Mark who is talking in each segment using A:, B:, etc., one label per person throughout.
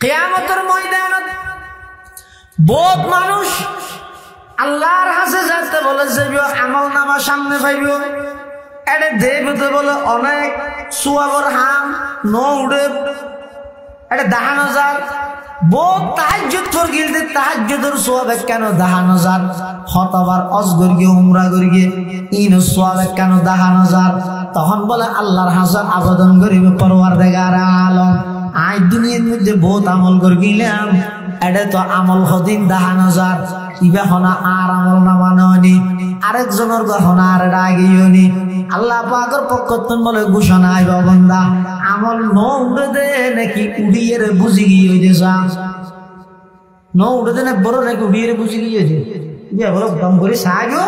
A: কিয়ামতের ময়দানত বহুত মানুষ আল্লাহর কাছে যাইতে বলে যাইব, আমল নামা সামনে পাইব, এটা দেবতে বলে অনেক সুয়াবর হাম নৌড়ে এটা দেখানো যায়। বহুত তাহাজ্জুদ ফরগিলতে তাহাজ্জুদের সোয়াবে কেন দেখানো যায়, হতবার অজগর গিয়ে উমরা করিয়ে ইন সোয়াবে কেন দেখানো যায়। তখন বলে আল্লাহর হাজার আবেদন করিব, পরওয়ারদিগার আলম আই দুনিয়ার মধ্যে বহুত আমল করে গেলাম, এটা তো আমল হদিন দেখানো যায়, ইবা হনা আর আমল নামা নয়নি, আরেকজনের গহনা আর রাগিও নি। আল্লাহ পাকের পক্ষ থেকে বলে ঘোষণা আইবা বান্দা আমল ন উড়ে দে নাকি উড়িয়ে রে বুঝি গিয়ে যা ন উড়ে দে না বড় নাকি উড়িয়ে রে বুঝি গিয়ে যে ইয়া বড় দম করে সাগো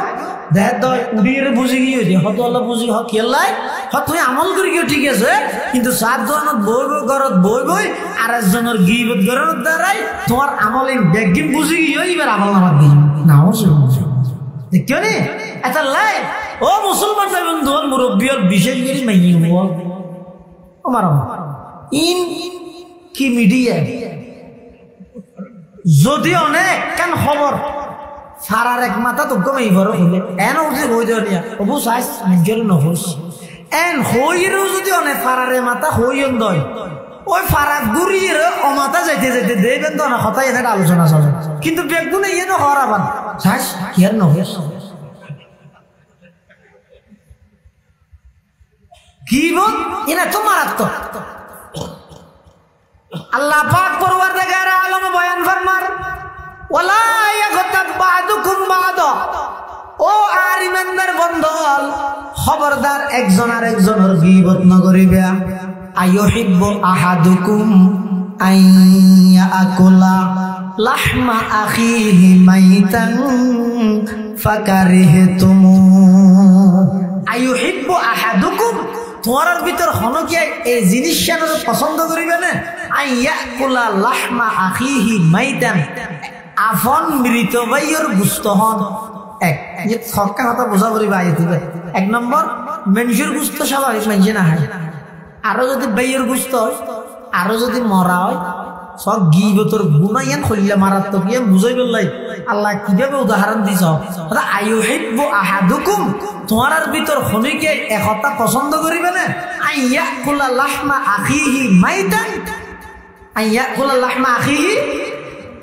A: দেখ তো উড়িয়ে রে বুঝি গিয়ে যে হত আল্লাহ বুঝি হ কেলাই হ তুই আমল করে গিয়ে ঠিক আছে, কিন্তু সাত জনের বইব গরত বইবই আর একজনের গিবত গরত দ্বারাই তোমার আমল এই ব্যাগিম বুঝি গিয়ে এবার আমল নামার দিই না দেখিও নি এটা লাই। ও মুসলমান ভাই বন্ধু মুরব্বী বিশেষ করে মাইয়ে আমার ইন কি মিডিয়া যদি অনেক কেন খবর সারার এক মাথা তো কমে বড় হইলে এন উঠে হই দেওয়া নিয়া অবু সাইজ নিজের নহস এন হইরেও যদি অনেক ফারারে মাথা হইন দয় ওই ফারাক গুড়িয়ে অমাথা যাইতে যাইতে দেবেন তো না হতাই এনে আলোচনা চলে, কিন্তু বেগুনে ইয়ে না হওয়ার আবার সাইজ কি আর নহস কি বল এরা তো মারাত্মক। আল্লাহ পাক পরওয়ারদিগার আলম বয়ান ফরমান ওয়ালা ইয়াগতাব বাদুকুম বাদা, ও আর ইমানদার বন্ধল খবরদার একজন আর একজনের গীবত ন করিবা। আইয়ুহিব্বু আহাদুকুম আইয়াকুলা লাহমা আখিহি মাইতান ফাকারিহতুম। আইয়ুহিব্বু আহাদুকুম তোমার ভিতর হন কি এই জিনিসটা পছন্দ করিবে না, আইয়াকুলা লাহমা আখিহি মাইতান আফন মৃত ভাইয়ের গুস্ত হন। এক যে সরকার কথা বোঝা করিবা আইতে এক নম্বর মানুষের গুস্ত স্বাভাবিক মানুষে না হয়, আরো যদি ভাইয়ের গুস্ত হয় আরো যদি মরা হয় সব গিবতর গুনাইয়ান খলিলা মারাত্মক গিয়ে বুঝাই বললাই আল্লাহ কিভাবে উদাহরণ দিছ। আইয়ুহিব্বু আহাদুকুম তোমার ভিতর হনিকে একতা পছন্দ করিবে না, আইয়াকুলা লাহমা আখিহি মাইতান, আইয়াকুলা লাহমা আখিহি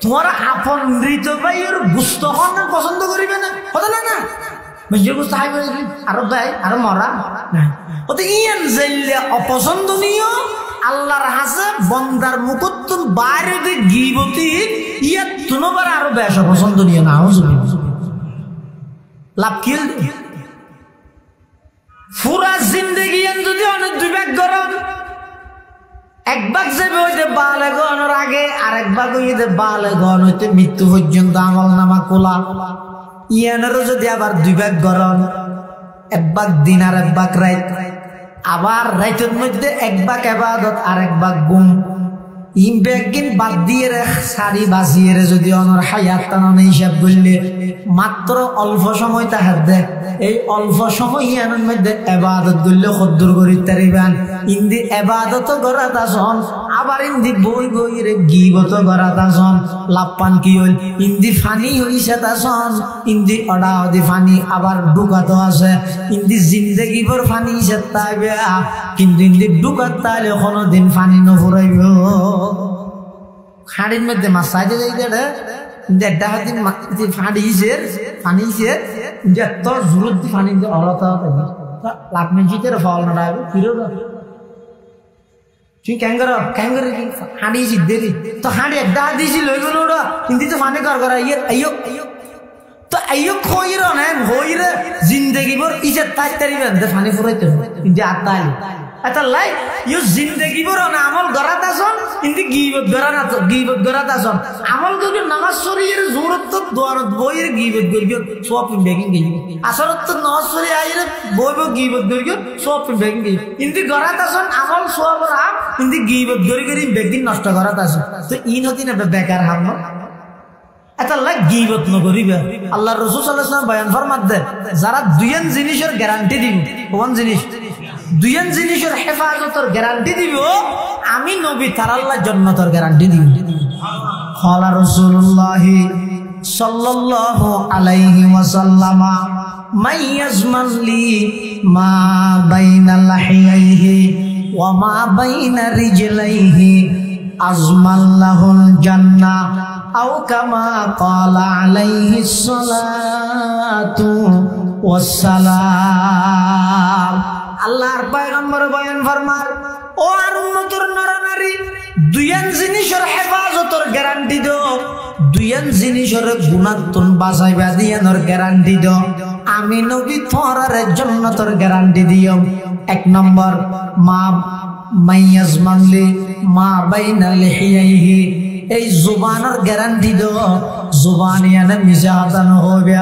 A: তোমার আপন মৃত ভাইয়ের গুস্ত হন পছন্দ করিবে না, হতো না না মানুষের গুস্ত হাই আরো ভাই আরো মরা না হতে ইয়ান যাইলে অপছন্দনীয় আল্লাহর হাসে বন্দার মুকত্তুন বাইরে যে গীবতি ইয়া তুনবার আরো বেশ অপছন্দনীয় না লাভ কি পুরা জিন্দেগি যদি অনেক দুই ভাগ গরম এক ভাগ যাবে হইতে বালে গনের আগে আর এক ভাগ হইতে বালে গন হইতে মৃত্যু পর্যন্ত আমল নামা কোলা ইয়ানেরও যদি আবার দুই ভাগ গরম এক ভাগ দিন আর এক ভাগ রাত, আবার রাইতের মধ্যে এক ভাগ ইবাদত আর এক ভাগ গুম, ইম ব্যাগিন বাদ দিয়ে সারি বাজিয়ে যদি অনর হায়াত টানানো হিসাব করলে মাত্র অল্প সময় তাহার দেখ এই অল্প সময় ইয়ানোর মধ্যে ইবাদত করলে কদ্দুর করি তারিবান। ইন্দি ইবাদত গরাত আসন আবার ইন্দি বই বই রে গীবত গরাত আসন লাপান কি হইল ইন্দি ফানি হইছে তাসন ইন্দি অডা অদি ফানি আবার ডুকাতো আছে, ইন্দি জিন্দেগি ভর ফানি সেতাইবে কিন্তু ইন্দি ডুকাত তাইলে কোনোদিন ফানি নফুরাইব। খাড়ির মধ্যে মাছ চাইতে যাইতে দেড়টা দিন ফাঁড়িছে ফানিছে যত জোরত ফানি অলতা লাভ মেজিতে ফল না ফিরো তুই ক্যাঙ্গার ক্যাঙ্গার হাঁড়িয়েছি দেরি তো হাঁড়ি একটা দিয়েছি লই গেল ওরা কিন্তু তো ফানি কর করা ইয়ে আইয়ো তো আইয়ো খইর না হইরে জিন্দেগি ভর ইজত তাই তারিবেন ফানি ফুরাইতে কিন্তু আর তাই এটা লাই ইউ জিন্দেগি ভর না আমল গরাত আসন কিন্তু গীবত গরাত আসন আমল করবি নামাজ শরীর জোরত তো দোয়ারত বইয়ের গীবত করবি সব বেগিং গই আসরত তো নামাজ শরীর আইরে বইব গীবত করবি সব বেগিং গই কিন্তু গরাত আসন আমল সব রাম কিন্তু গীবত করি করি বেগিন নষ্ট গরাত আসন তো ইন হতি না বেকার হাম এটা লাই গীবত ন করিবে। আল্লাহর রাসূল সাল্লাল্লাহু আলাইহি ওয়াসাল্লাম বয়ান ফরমাত দে যারা দুইন জিনিসের গ্যারান্টি দিন কোন জিনিস দুইজন জিনিসের হেফাজতের গ্যারান্টি দিব আমি নবী তার আল্লাহ জান্নাতের গ্যারান্টি দিব ক্বালা রাসূলুল্লাহ সাল্লাল্লাহু আলাইহি ওয়াসাল্লাম মান ইয়াজমান লি মা বাইনা লাহিয়াইহি ওয়া মা বাইনা রিজলাইহি আজমাল্লাহুল জান্নাহ আও কামা ক্বালা আলাইহিস সালাতু ওয়াস সালাম। আল্লাহর পয়গম্বর বয়ান ফরমার ও আর উম্মতের নরনারী দুইয়ান জিনিসের হেফাজতের গ্যারান্টি দাও, দুইয়ান জিনিসের গুণাত্তন বাঁচাইবা দিয়ানোর গ্যারান্টি দাও আমি নবী তোমার জান্নাতের গ্যারান্টি দিও। এক নম্বর মা মাইয়াজমানলি মা বাইনা লিহিয়াইহি এই জুবানের গ্যারান্টি দাও জুবানিয়ানে মিছা কথা নহইবে,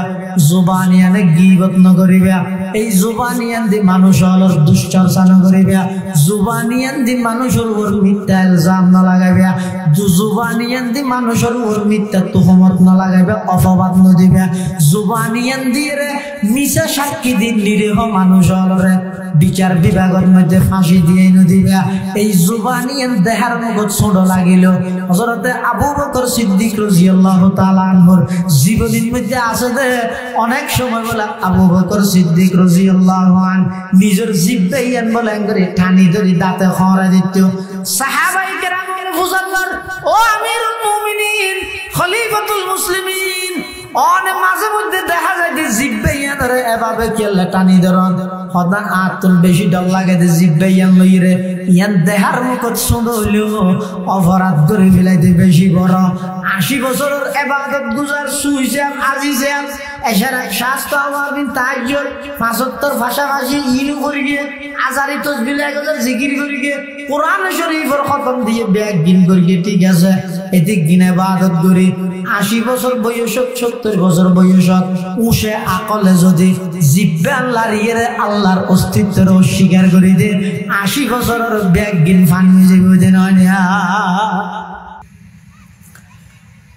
A: জুবানিয়ানে গীবত নকরিবে, এই জুবানিয়ান দি মানুষের দুশ্চর্চা নকরিবে, জুবানিয়ান দি মানুষের উপর মিথ্যা ইলজাম না লাগাইবে, জুবানিয়ান দি মানুষের উপর মিথ্যা তুহমত না লাগাইবে, অপবাদ ন দিবে, জুবানিয়ান দিয়ে মিছা সাক্ষী দিন নিরীহ মানুষের বিচার বিভাগের মধ্যে ফাঁসি দিয়ে দিবে। এই জুবানিয়ান দেহার মগজ ছোট লাগিল হযরতে আবু বকর সিদ্দিক রাদিয়াল্লাহু তাআলা আনহুর জীবনীর মধ্যে আছে যে অনেক সময় বলে আবু বকর সিদ্দিক রাদিয়াল্লাহু আন নিজের জিহ্বা ইয়ান বলে করে টানি ধরি দাঁতে খরা দিত। সাহাবায়ে কেরামের ফুজাল্লার ও আমিরুল মুমিনিন খলিফাতুল মুসলিমিন অনে মাঝে মধ্যে দেখা যায় যে জিহ্বা ইয়ান রে এভাবে কেলে টানি ধরন হদা আতুল বেশি ডর লাগে যে জিহ্বা ইয়ান লইরে ইয়ান দেহার মুখত শুনলেও অপরাধ করে ফেলাইতে বেশি বড়। 80 বছরের ইবাদত গুজার সুইসাম আজিজাম এশারা শাস্ত আমার বিন তাহাজ্জুদ 75 ভাষাভাষী ইনু করি গিয়ে আজারি তাসবিহ এগুলো জিকির করি গিয়ে কোরআন শরীফের খতম দিয়ে ব্যাগ গিন করি গিয়ে ঠিক আছে এতে গিন ইবাদত করি 80 বছর বয়স 70 বছর বয়স উসে আকলে যদি জিব্বে আল্লাহর ইয়েরে আল্লাহর অস্তিত্বের অস্বীকার করে দে 80 বছরের ব্যাগ গিন ফানি যাবে দিন না।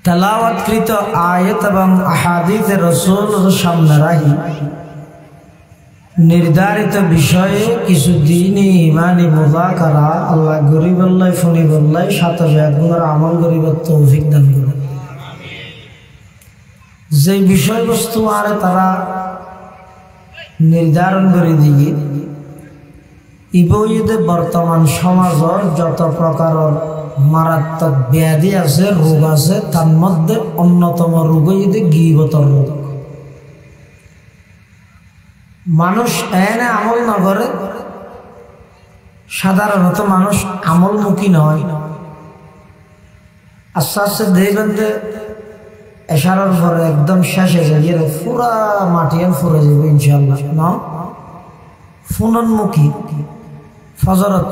A: তেলাওয়াতকৃত আয়াত এবং আহাদিসে রাসূলের সামনে রাখি নির্ধারিত বিষয়ে কিছু দিনই ইমানি মুযাকারা আল্লাহ গরিব আল্লাহ ফনি বল্লাই সাথে ব্যাগুনার আমল গরিবের তৌফিক দান করুন। যে বিষয়বস্তু আর তারা নির্ধারণ করে দিয়ে ইবইদে বর্তমান সমাজের যত প্রকারের মারাত্মক ব্যাধি আছে রোগ আছে তার মধ্যে অন্যতম রোগ হইতে গীবতের রোগ। মানুষ এনে আমল না করে, সাধারণত মানুষ আমলমুখী নয়। আস্তে আস্তে দেখবেন যে এশারার পরে একদম শেষে গিয়ে পুরা মাটিয়ান ফুরে যাবে ইনশাল্লাহ না ফুনন্মুখী ফজরত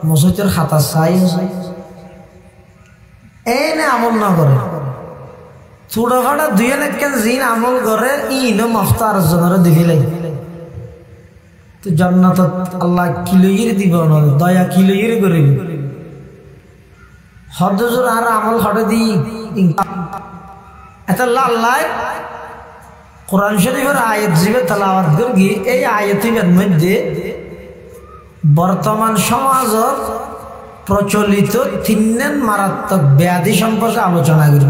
A: মসজিদের খাতা চাই এনে আমল না করে ছোটখাটো দুই একখান জিন আমল করে ইনো মফতার জনের দিবিলাই তো জান্নাত আল্লাহ কিলোইর দিব না দয়া কিলোইর করে হদজুর আর আমল হটে দি এত আল্লাহ কোরআন শরীফের আয়াত জিবে তেলাওয়াত করি এই আয়াতের মধ্যে বর্তমান সমাজের প্রচলিত তিন মারাত্মক ব্যাধি সম্পর্কে আলোচনা করি।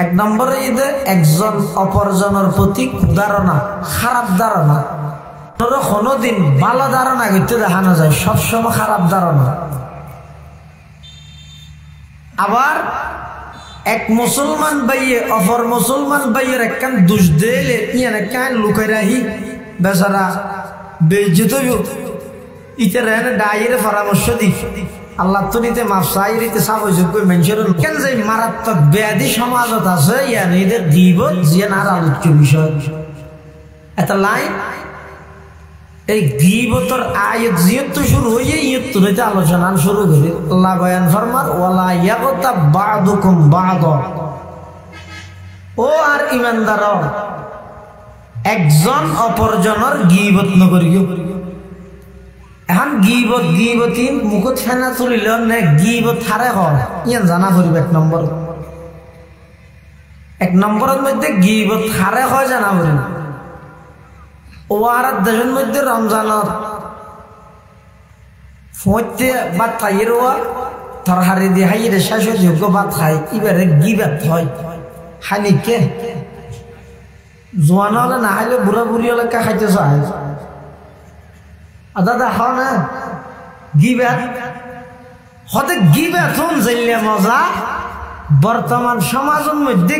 A: এক নম্বরে ঈদে একজন অপরজনের প্রতি ধারণা খারাপ ধারণা কোনোদিন ভালো ধারণা করতে দেখানো যায়, সবসময় খারাপ ধারণা। আবার এক মুসলমান ভাইয়ে অপর মুসলমান ভাইয়ের একখান দুষ দিলে ইয়ান একখান লুকাই রাহি বেচারা বেইজ্জত ইতার ডাইরে পরামর্শ দি আল্লাহ তো নিতে মাফসাইরিতে সাবযোগ্য মানুষের কেন যে মারাত্মক ব্যাধি সমাজত আছে ইয়ান এদের গীবত জিয়ান আর আলোচ্য বিষয়। এটা লাইন এই গীবতর আয়াত যেহেতু শুরু হয়ে ইয়ত্তু হইতে আলোচনা শুরু করি। আল্লাহ বয়ান ফরমার ওয়ালা ইয়াগতাব বা'দুকুম বা'দা ও আর ইমানদার একজন অপরজনের গীবত নকরিও। এখন গীবতী মুখত ফেনা তুলিল নে গীবত হারে হয় ইয়ান জানা পড়িব। এক নম্বরের মধ্যে গীবত হারে হয় জানা পড়িব। ও আর দেশের মধ্যে রমজানত ফোঁতে ভাত খাইয়ে রোয়া তরহারি দিয়ে হাইয়ে শেষ যোগ্য ভাত খাই এবারে গিবাত হয় হানিকে জোয়ান হলে না খাইলে বুড়া বুড়ি হলে কে খাইতে চায় দাদা খাও না গিবাত হতে গিবাত হন জানলে মজা বর্তমান সমাজের মধ্যে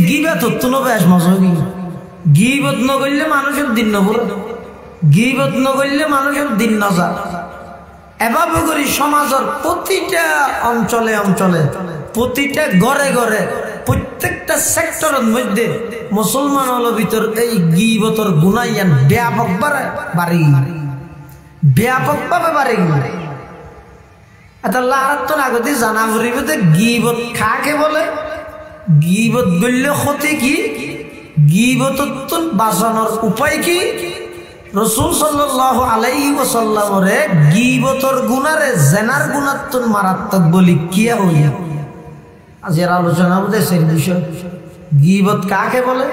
A: গিবাত হতো না বেশ মজা গিবত নগরলে মানুষের দিন নবর গিবত নগরলে মানুষের দিন নজা এভাবে করি সমাজের প্রতিটা অঞ্চলে অঞ্চলে প্রতিটা ঘরে ঘরে প্রত্যেকটা সেক্টরের মধ্যে মুসলমান হল ভিতর এই গিবতর গুনাইয়ান ব্যাপকভাবে বাড়ি আল্লাহ তো আগতে জানা পড়িব যে গিবত কাকে বলে গিবত গল্য ক্ষতি কি গিবতত বাঁচানোর উপায় কি রাসূল সাল্লাল্লাহু আলাইহি ওয়াসাল্লামরে গিবতর গুনারে জেনার গুনাত্তন মারাত্মক বলি কিয়া হই আজের আলোচনা মধ্যে সেই বিষয় গিবত কাকে বলে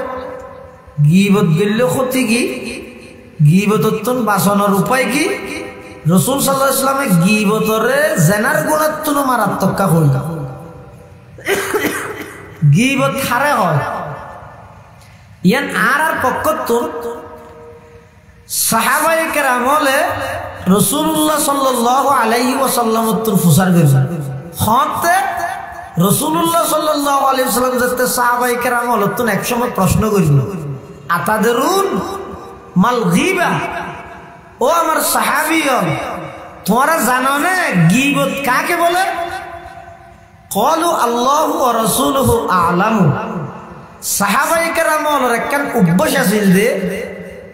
A: গিবত গল্য ক্ষতি কি গিবতত বাঁচানোর উপায় কি রাসূল সাল্লাল্লাহু আলাইহি ওয়াসাল্লামে গিবতরে জেনার গুনাত্তন মারাত্মক কা হই গিবত হারে হয় ইয়ান আর পক্ষত সাহাবায়ে কেরামলে রাসূলুল্লাহ সাল্লাল্লাহু আলাইহি ওয়াসাল্লাম তোর ফুসার গেছে হতে রাসূলুল্লাহ সাল্লাল্লাহু আলাইহি ওয়াসাল্লাম যেতে সাহাবায়ে কেরামল তো একসময় প্রশ্ন করিল আতাদরুন মাল গীবা ও আমার সাহাবীগণ তোমরা জানো না গীবত কাকে বলে ক্বালু আল্লাহু ওয়া রাসূলুহু আ'লামু সাহাবায়ে কেরামর একখান অভ্যাস আছিল যে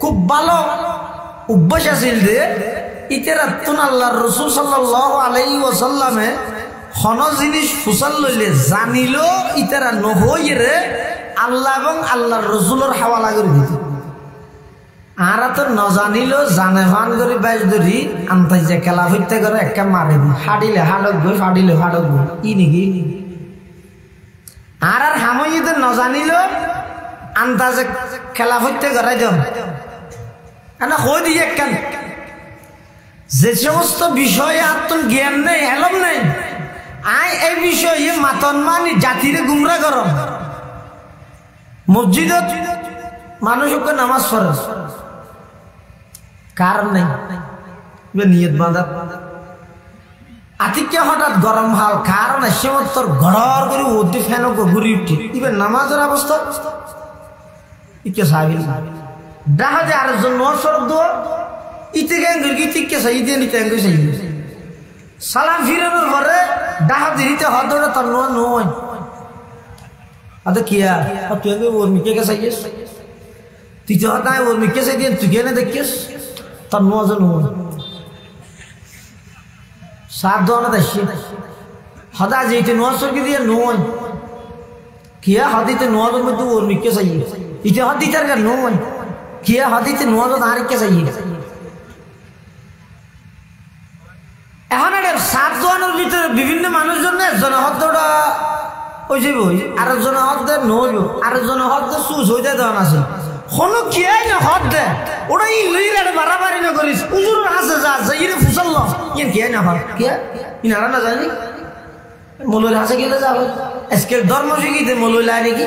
A: খুব ভালো অভ্যাস আছিল যে ইতেরাতুন আল্লাহর রাসূল সাল্লাল্লাহু আলাইহি ওয়াসাল্লামে কোন জিনিস ফুসাল লইলে জানিল ইতেরা নহইরে আল্লাহ এবং আল্লাহর রাসূলের হাওয়ালা করে দিত আর তো ন জানিল জানে ভান করে বাইশ ধরি আনতাই যে খেলা হইতে করে একটা মারে হাডিলে হাডক গই ফাডিলে ফাডক গই ই নাকি আর হামইতে ন জানিল আন্দাজে খেলা হইতে করে যাও না হই দিয়ে কেন যে সমস্ত বিষয়ে আত্মন জ্ঞান নেই এলম নেই আই এই বিষয়ে মাতন মানি জাতিরে গুমরা করো মসজিদত মানুষকে নামাজ পড়ে কারণ নেই নিয়ত বাঁধা আতিকে হঠাৎ গরম হাল কারণ সেমত তোর ঘর করে ওদি ফ্যান ঘুরি উঠি ইবে নামাজের অবস্থা ইকে সাহিল দেখা যায় আরেকজন নোয়ার সরব দো ইতে গেন গিয়ে তিকে সাই দিয়ে নিতে সাই সালাম ফিরানোর পরে ডাহা দিতে হদরে তার নোয়া নয় আদে কিয়া তুই ওর মিকে কে সাইয়েস তুই তো হতায় ওর মিকে সাই দিয়ে তুই কেনে দেখিস তার নোয়া জন সাত দোয়ানা দেখছি হদা যেতে নোয়া সরকি দিয়ে নয় কিয়া হদিতে নোয়া জন মধ্যে ওর মিকে সাই ইতে হদিতে আর নয় কিয়া হদিতে নোয়া জন আর কে সাই এখন এর সাত দোয়ানোর ভিতরে বিভিন্ন মানুষজন একজন হদটা ওই যে বই আরেকজন হদে নইব আরেকজন হদে সুস হইতে দেওয়ান আছে কোনো কিয়াই না হদ দে ওটা ই লইলে বাড়াবাড়ি না করিস উজুর আছে যা যাইরে ফুসল ইন কিয়াই না হদ কিয়া ইনারা না জানি মলুল হাসে গেলে যাবে আজকে ধর্ম শিখিতে মলুল আয় নাকি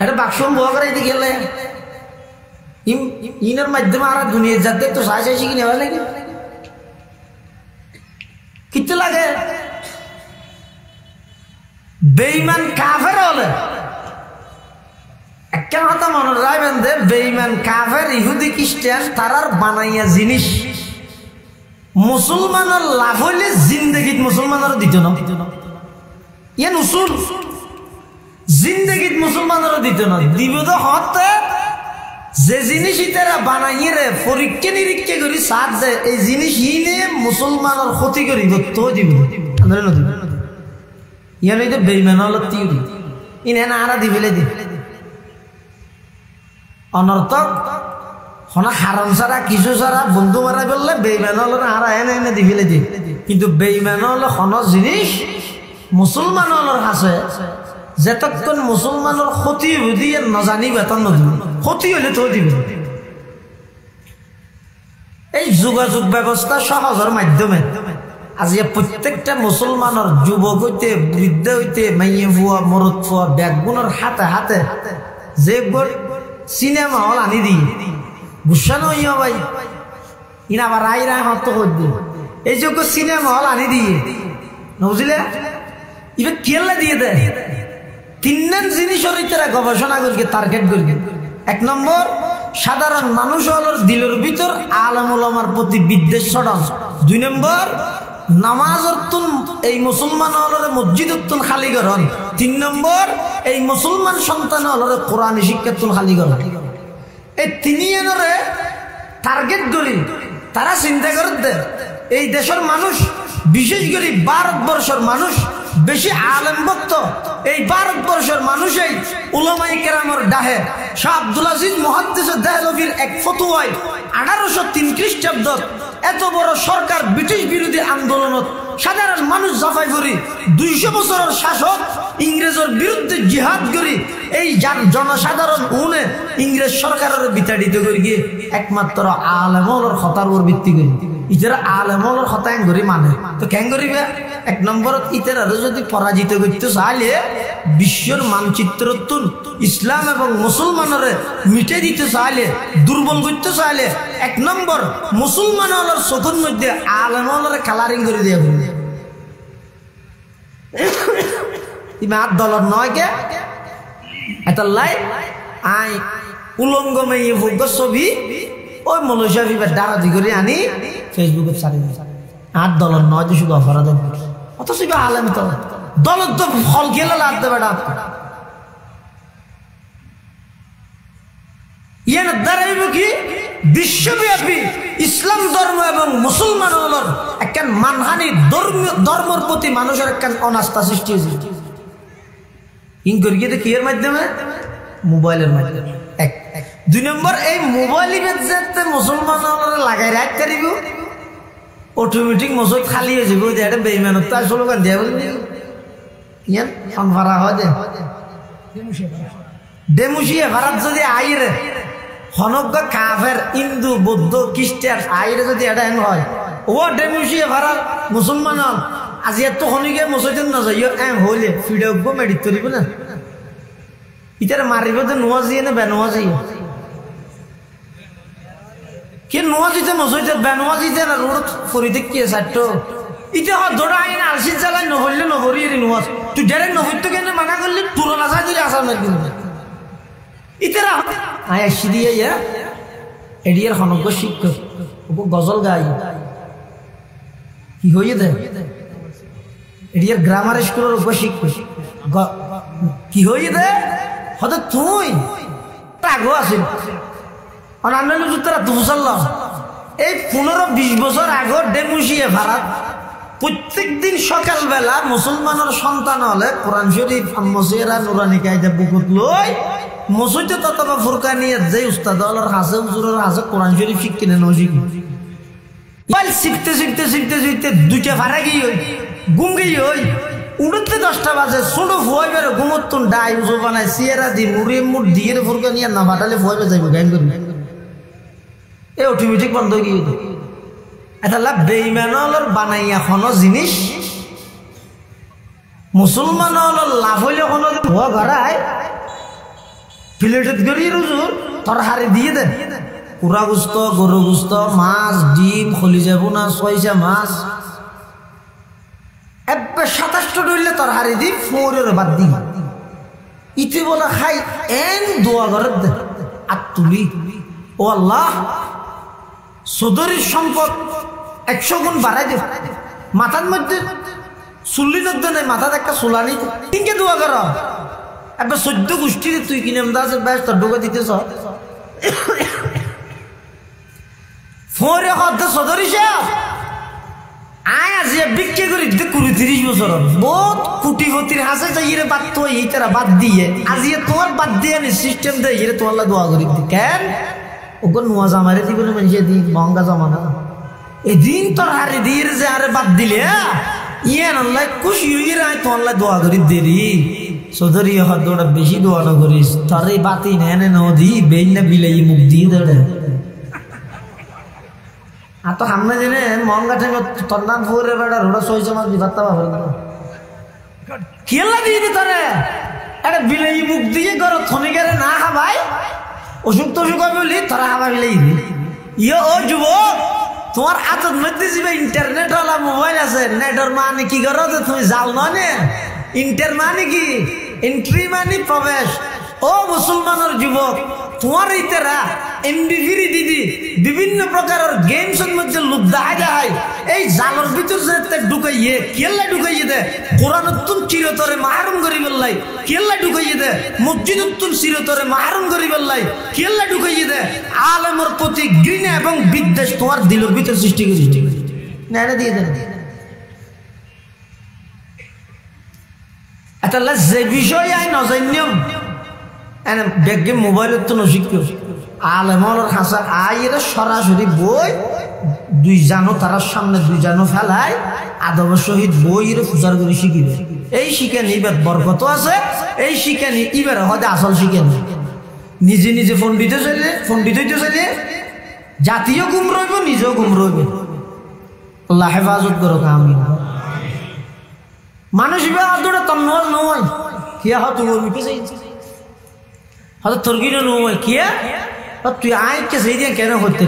A: এটা বাক্সম বহ করে গেলে ইনার মাধ্যমে আর দুনিয়া যাতে তো সাই সাই শিখি নেওয়া নাকি কিচ্ছু লাগে বেঈমান কাফের হলে একটা কথা মনে রাখবেন যে বেঈমান কাফের ইহুদি খ্রিস্টান তারার বানাইয়া জিনিস মুসলমানের লাভ হইলে জিন্দগিত মুসলমানের দিত না ইয়ান উসুল জিন্দগিত মুসলমানের দিত না দিব তো হতে যে জিনিস তারা বানাইয়ে রে পরীক্ষা নিরীক্ষা করি সাথ দেয় এই জিনিস ইনে মুসলমানের ক্ষতি করি তো দিব ইয়ান এই যে বেঈমান হল তিউরি ইনে না আরা দিবিলে দি অনর্থক হনা হারাম ছাড়া কিছু ছাড়া বন্ধু মারা বললে বেঈমান হল না আরা এনে এনে দিবিলে দি কিন্তু বেঈমান হল হন জিনিস মুসলমান হলর আছে যেতক্ষণ মুসলমানের ক্ষতি বুঝিয়ে নজানি বেতন নদিব ক্ষতি হলে তো দিব এই যোগাযোগ ব্যবস্থা সহজের মাধ্যমে আজ প্রত্যেকটা মুসলমানের যুবক হইতে বৃদ্ধ হইতে মাইয়ে ফুয়া মরদ ফুয়া ব্যাগগুলোর হাতে হাতে যে সিনেমা হল আনি দিই গুসানো হইয়া ভাই ইনা আবার রায় রায় হত করবে এই যে সিনেমা হল আনি দিয়ে বুঝলে এবার কেলা দিয়ে দেয় তিন জিনিসের ইতারা গবেষণা করবে টার্গেট করবে। 1 নম্বর সাধারণ মানুষ হল দিলের ভিতর আলেম ওলামার প্রতি বিদ্বেষ ছড়ান। 2 নম্বর নামাজের তুন এই মুসলমান হলরে মসজিদের তুন খালি করন। 3 নম্বর এই মুসলমান সন্তান হলরে কোরআন শিক্ষার তুন খালি করন। এই তিনজনের টার্গেট করি তারা চিন্তা করতে এই দেশের মানুষ বিশেষ করে ভারতবর্ষের মানুষ বেশি আলেম ভক্ত। এই ভারতবর্ষের মানুষই উলামায়ে কেরামের ডাহে শাহ আব্দুল আজিজ মুহাদ্দিস দেহলভির এক ফতোয়ায় 1803 খ্রিস্টাব্দ এত বড় সরকার ব্রিটিশ বিরোধী আন্দোলনত সাধারণ মানুষ জাফাই করি 200 বছরের শাসক ইংরেজের বিরুদ্ধে জিহাদ করি এই জনসাধারণ উনে ইংরেজ সরকারের বিতাড়িত করি গিয়ে একমাত্র আলেমর কথার উপর ভিত্তি করি ইতারা আলেমর কথা করি মানে তো কেন করিবে 1 নম্বর ইতারা যদি পরাজিত করতে চাইলে বিশ্বের মানচিত্র ইসলাম এবং মুসলমানের মিটে দিতে চাইলে দুর্বল করতে চাইলে 1 নম্বর মুসলমান হলের চোখের মধ্যে আলেমর কালারিং করে দিয়ে ইমার দলের নয় কে এটা লাই আই উলঙ্গ মেয়ে ভোগ্য ছবি ওই মৌলশা ডাকাতি করে আনি ফেসবুকে ছাড়ি আর দলের নয় যে শুধু অপরাধ অথচ আলেম তো দলের তো ফল খেলে লাগতে বেড়া ইয়ার দ্বারাইব কি বিশ্বব্যাপী ইসলাম ধর্ম এবং মুসলমান হলর একখান মানহানি ধর্মের প্রতি মানুষের একখান অনাস্থা সৃষ্টি হয়েছে ইনকরিয়ে কি এর মাধ্যমে মোবাইলের মাধ্যমে 2 নম্বর এই মোবাইল যাতে মুসলমান লাগাই রাখতে দিব অটোমেটিক মসজিদ খালি হয়ে যাবে এটা বেইমানত তার স্লোগান দেয়া বলবি ইয়ান ফারা হয় দে ডেমুশিয়া ভারত যদি আইরে হনজ্ঞ কাফের হিন্দু বৌদ্ধ খ্রিস্টান আইরে যদি এটা এন হয় ও ডেমুশিয়া ভারত মুসলমান আজি এত খনিকে মসজিদ না যাইও এম হইলে ফিডব্য মেডিট করিব না ইতারে মারিব তো নোয়াজিয়ে না বেনোয়াজিয়ে কে নোয়াজিতে মসজিদে বেনোয়াজিতে না রোড ফরিদে কি সাট্টো ইতে হ দড়া আইন আলসিন চালাই নহলে নহরি নোয়াজ তুই ডাইরেক্ট নহইতো কেন মানা করলি তুলনা চাই দিলে আসার না কিন্তু ইতারা আয় সিদিয়ে ইয়া এডিয়ার হনজ্ঞ শিক্ষক ও গজল গাই কি হইয়ে দে এডিয়ার গ্রামার স্কুলের উপর শিক্ষক কি হইয়ে দে হয়তো তুই আগো আসিল অন্যান্য তারা দুসাল্লাম এই 15-20 বছর আগর ডেমুশিয়ে ভারত প্রত্যেক দিন সকালবেলা মুসলমানের সন্তান হলে কোরআন শরীফ মসিরা নুরানি কায়দা বুকুত লই মসজিদে ততবা ফুরকানিয়া যে উস্তাদ হলের হাসে হুজুরের হাসে কোরআন শরীফ শিখকিনে নজিক বল শিখতে শিখতে শিখতে শিখতে 2টা ভাড়া গিয়ে ঘুম গিয়ে ওই উড়তে 10টা বাজে ছোটো ফুয়াই বেরো ঘুমতুন ডাই উজো বানায় সিয়েরা দি মুড়ে মুড় দিয়ে ফুরকানিয়া না ফাটালে ফুয়াইবে যাইব গান করবে এ অটোমেটিক বন্ধ গিয়ে এটা লাভ বেইমানর বানাইয়া কোনো জিনিস মুসলমান লাভ হইলে কোনো ভুয়া ঘরায় প্লেটের গড়িয়ে রুজুর তরহারি দিয়ে দেন পুরা গুস্ত গরু গুস্ত মাছ ডিম খলিজা বোনা সইজা মাছ একবার 27টা ডইলে তরহারি দি ফোরের বাদ দি ইতি বলে খাই এন দোয়া ঘর দে আর তুলি ও আল্লাহ সদরের সম্পদ 100 গুণ বাড়াই দে মাথার মধ্যে চুল্লি নদ্দে নাই মাথার একটা চুলানি তিনকে দোয়া কর একবার 14 গোষ্ঠীতে তুই কিনে আমদাজের ব্যাস তোর ঢোকা দিতেছ ফোরে হদ্দ সদরি সাহেব আয় আজি বিক্রি করি 30 বছর বহুত কুটিপতির হাসে যাইরে বাদ তো এই তারা বাদ দিয়ে আজি তোমার বাদ দিয়ে সিস্টেম দেয় ইরে তোমার দোয়া করি কেন ওগো নোয়া জামারে দিবনে মানুষে দি মহঙ্গা জমানা এই দিন তোর হারে দিয়ে যে আরে বাদ দিলে ইয়ান আল্লাহ খুশি হয়ে রায় তো আল্লাহ দোয়া করি দেরি সদরি হদ্দটা বেশি দোয়া না করিস তারে বাতি নেনে নদী বেইনা বিলাই মুখ দিয়ে দেড়ে আর তো সামনে দিনে মহঙ্গা ঠেঙ্গ তন্দান ফুরে বেড়া রোডা সইছে মাছ বিভাগটা পাবে না কেলা দিয়ে দিত রে একটা বিলাই মুখ দিয়ে করো থনিকারে না খাবাই অসুখ তসুখ হবে বলি তোরা খাবা বিলাই ইয়ে ও যুবক তোমার হাতের মধ্যে যে ইন্টারনেট ওলা মোবাইল আছে নেটের মানে কি করো যে তুমি জাল নয় ইন্টার মানে কি এন্ট্রি মানে প্রবেশ ও মুসলমানের যুবক তোমার ইতেরা এমবিভিরি দিদি বিভিন্ন প্রকারের গেমসের মধ্যে লুপ দেখায় এই জালের ভিতর যে ঢুকাইয়ে কেল্লা ঢুকাইয়ে দে কোরআন উত্তম চিরতরে মাহরুম করি বললাই কেল্লা ঢুকাইয়ে দে মসজিদ উত্তম চিরতরে মাহরুম করি বললাই কেল্লা ঢুকাইয়ে দে আলেমের প্রতি ঘৃণা এবং বিদ্বেষ তোমার দিলের ভিতর সৃষ্টি করি না এটা দিয়ে দেন এটা যে বিষয় আই নজান্যম এনে ব্যাগে মোবাইলের তো নশিক্য আলেমর হাসা আইয়ের সরাসরি বই দুই জানো তার সামনে দুই জানো ফেলায় আদব সহিত বইয়ের পূজার করে শিখিবে এই শিখেনি এবার বরকত আছে এই শিখেনি এবার হয়তো আসল শিখেনি নিজে নিজে পণ্ডিত হইতে চলে জাতীয় গুম রইব নিজেও গুম রইব আল্লাহ হেফাজত করো আমি মানুষ এবার তন্নল নয় কিয়া হতো বলবি হয়তো তোর কিনে নয় কিয়া তুই আইকে সেই দিয়ে কেন হইতে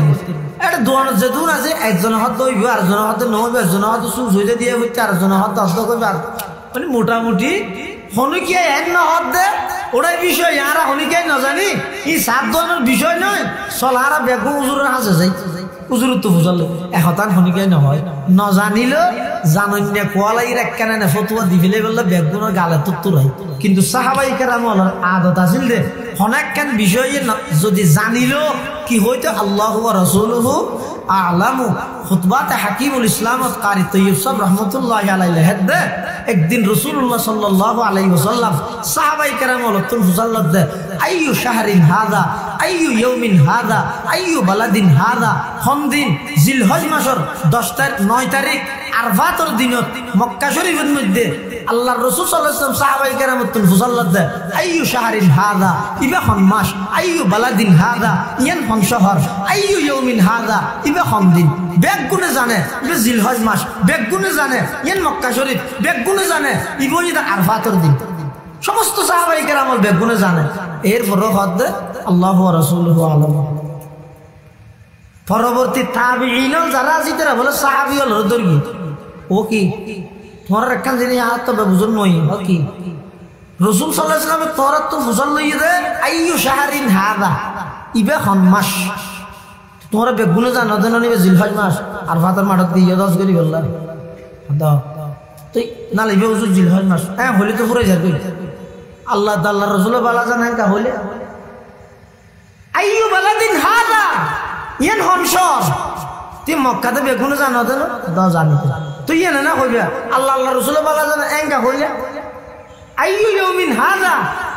A: একটা দোয়ান যে দূর আছে একজনের হাত হইব আরেকজনের হাতে নহইব একজনের হাতে সুচ হইতে দিয়ে হইতে আরেকজনের হাত দশ করবে আর মানে মোটামুটি হনুকিয়া এক না হাত দে ওটাই বিষয় ইয়ারা হনুকিয়াই না জানি এই সাত ধরনের বিষয় নয় চলারা বেগু উজুরের হাসে যাই উজুরের তো বুঝালো এহতান হনুকিয়াই নহয় নজানিল জানন্য কোয়ালাই একখানে না ফতুয়া দি ফেলে বললে বেগুনের গালে তুত্তুর হয় কিন্তু সাহাবাই কেরাম আদত আছিল দে অনেকখান বিষয় যদি জানিল কি হইতো আল্লাহ রাসূলুহু আলামু খুতবাতে হাকিমুল ইসলামত কারি তৈয়ব সাহেব রহমতুল্লাহ আলাইহি হেদে একদিন রাসূলুল্লাহ সাল্লাল্লাহু আলাইহি ওয়াসাল্লাম সাহাবাই কেরাম তুল ফুজাল্লাত দে আইয়ু শাহরিন হাদা আইয়ু ইয়াউমিন হাদা আইয়ু বালাদিন হাদা দিন জিলহজ মাসের 9 তারিখ আরফাতের দিনত মক্কা শরীফের মধ্যে আল্লাহর রাসূল সাল্লাল্লাহু আলাইহি ওয়াসাল্লাম সাহাবায়ে কেরামতুল ফুজাল্লাত দে আইয়ু শাহরিন হাদা ইবা খন মাস আইয়ু বালাদিন হাদা ইয়ান খন শহর আইয়ু ইয়াউমিন হাদা ইবা খন দিন বেগুনে জানে ইবা জিলহজ মাস বেগুনে জানে ইয়ান মক্কা শরীফ বেগুনে জানে ইবা ইদা আরফাতের দিন সমস্ত সাহাবায়ে কেরাম বেগুনে জানে এরপরও হদ আল্লাহু ওয়া রাসূলুহু আলাম পরবর্তী তাবিঈন যারা জিতরা বলে সাহাবী হল দর্গি ও কি তোমার একখান জিনিস হাত তো বুঝুন নই ও কি রাসূল সাল্লাল্লাহু আলাইহি ওয়াসাল্লাম তোরা তো বুঝাল লইয়ে দে আইয়ু শাহরিন হাদা ইবা খন মাস তোমরা বেগুনে জানো দেন নিবে জিলহজ মাস আর ফাতার মাঠত দিয়ে 10 করি বললা দাও তুই না লিবে উজু জিলহজ মাস হ্যাঁ হলি তো পুরো যাবে আল্লাহ তাআলা রাসূল বালা জানেন কা হলে আইয়ু বালাদিন হাদা ইয়ান হনসর তুই মক্কাতে বেগুনে জানো দেন দাও জানি তুই এনে না কইবে আল্লাহ আল্লাহ রাসূল বালা জানেন এঙ্কা হইলে আইয়ু ইয়াউমিন হাদা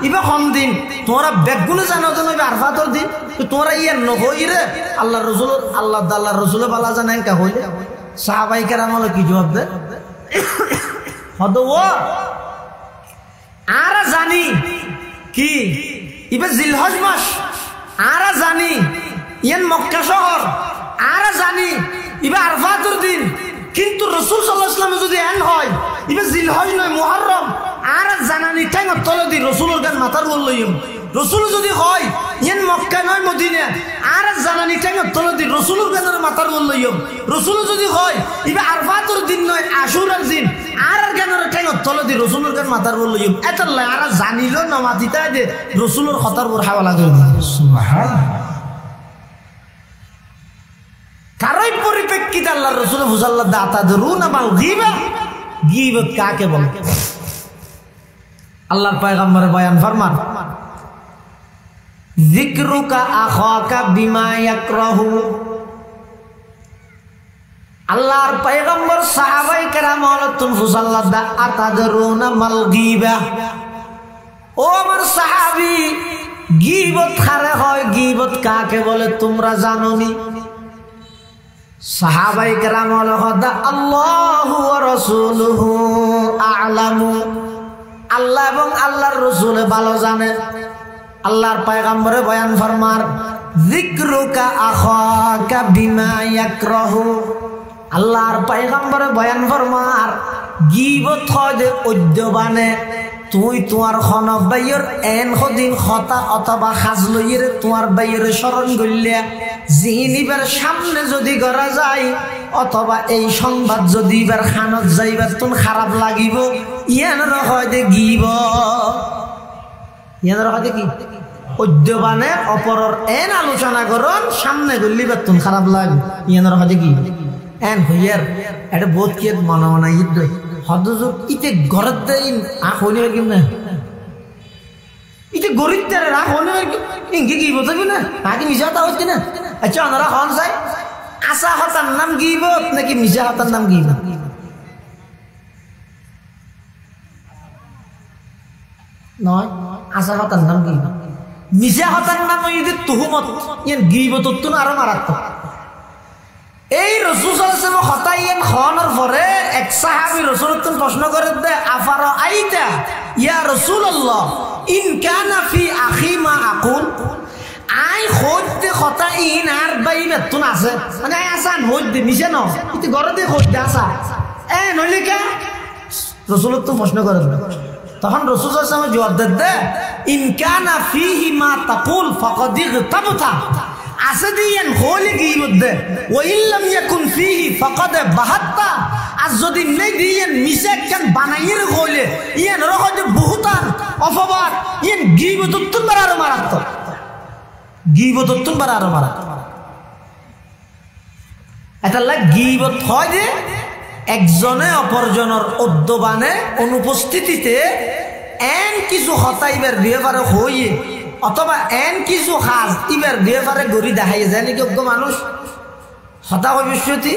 A: ইবা খন দিন তোমরা বেগুনে জানো দেন আরফাতের দিন তোমরা ইয়ান নহই রে আল্লাহ রাসূল আল্লাহ তাআলার রাসূল বালা জানেন এঙ্কা হইলে সাহাবায়ে কেরাম কি জবাব দে হদ ও আরা জানি কি ইবা জিলহজ মাস আরা জানি ইয়ান মক্কা শহর আরা জানি ইবা আরফাতের দিন কিন্তু রাসূল সাল্লাল্লাহু আলাইহি ওয়াসাল্লাম যদি এন হয় ইবা জিলহজ নয় মুহররম আরা জানানি ঠ্যাং তলে দি রাসূলের গান মাথার বল লইম রাসূল যদি হয় ইয়ান মক্কা নয় মদিনা আরা জানানি ঠ্যাং তলে দি রাসূলের গানের মাথার বল লইম রাসূল যদি হয় ইবা আরফাতের দিন নয় আশুরার দিন আর গানের ঠ্যাং তলে দি রাসূলের গান মাথার বল লইম এতলা আরা জানিল না মাতিতা দে রাসূলের খতার বর হাওয়ালা করে সুবহানাল্লাহ কারই পরিপ্রেক্ষিতে আল্লাহ রাসূল বুঝাল্লাহ দাতা দরুনা মাল গীবা গীবত কাকে বলে আল্লাহর পয়গম্বরে বয়ান ফরমান যিকরুকা আখাকা বিমা ইয়াকরাহু আল্লাহর পয়গম্বর সাহাবায়ে কেরাম আলাতুল ফুসাল্লাহ দা আতাদরুনা মাল গীবা ও আমার সাহাবী গীবত কারে হয় গীবত কাকে বলে তোমরা জানোনি সাহাবায়ে কেরাম হদা আল্লাহু ওয়া রাসূলুহু আ'লামু আল্লাহ এবং আল্লাহর রাসূল ভালো জানে আল্লাহর পয়গম্বরে বয়ান ফরমার যিকরুকা আখাকা বিমা ইয়াকরাহু আল্লাহর পয়গম্বরে বয়ান ফরমার গীবত হয় অদ্যবানে তুই তোমার খনক বাইয়ের এন সদিন হতা অথবা সাজ লইয়ের তোমার বাইয়ের স্মরণ করলিয়া জিনিবার সামনে যদি করা যায় অথবা এই সংবাদ যদি এবার খানত যাইবার তুমি খারাপ লাগিব ইয়ানোর হয়তো গিব ইয়ানোর হয়তো কি অদ্যবানে অপরর এন আলোচনা করন সামনে করলি বা তুমি খারাপ লাগবে ইয়ানোর হয়তো কি এন হইয়ার এটা বোধ কি মনে মনে ঈদ হদজুর ইতে ঘরের দেয় আখ হইনি আর কি না ইতে গরিব তারা রাখ হইনি আর কি ইনকে কি বোঝাবি না আগে মিশা হতা হচ্ছে না আচ্ছা ওনারা হন চাই আশা হতার নাম গিব নাকি মিশা হতার নাম গিব নয় আশা হতার নাম গিব মিশা হতার নাম যদি তুহুমত ইয়ান গিব তো আরো মারাত্মক এই রাসূল সাল্লাল্লাহু আলাইহি ওয়াসাল্লাম হতাইয়েন খাওয়ানোর পরে এক সাহাবী রাসূলকে প্রশ্ন করে দে আফারা আইতা ইয়া রাসূলুল্লাহ ইন কানা ফি আখি মা আকুল আই হইতে হতাইন আর বাইবে তুন আছে মানে আসান হইতে মিশে ন ইতি গরতে হইতে আসা এ নইলে কে রাসূলকে প্রশ্ন করে তখন রাসূল সাল্লাল্লাহু আলাইহি ওয়াসাল্লাম জবাব দে ইন কানা ফিহি মা তাকুল ফাকাদ ইগতাবতা আছে দিয়েন হলে কি মধ্যে ওইল্লাম ইয়াকুন ফিহি ফাকাদ বাহাত্তা আর যদি নেই দিয়েন মিশাক কেন বানাইয়ের হলে ইয়ান রহজে বহুতান অফবাদ ইয়ান গীবতুন বারার মারাত্মক গীবতুন বারার মারাত্মক এটা লাগ গীবত হয় যে একজনে অপরজনের অদ্যবানে অনুপস্থিতিতে এন কিছু হতাইবার বিয়েবারে হইয়ে অথবা এন কিছু খাস ইবার বিয়েবারে গড়ি দেখাই যায় নাকি অজ্ঞ মানুষ হতা ভবিষ্যতি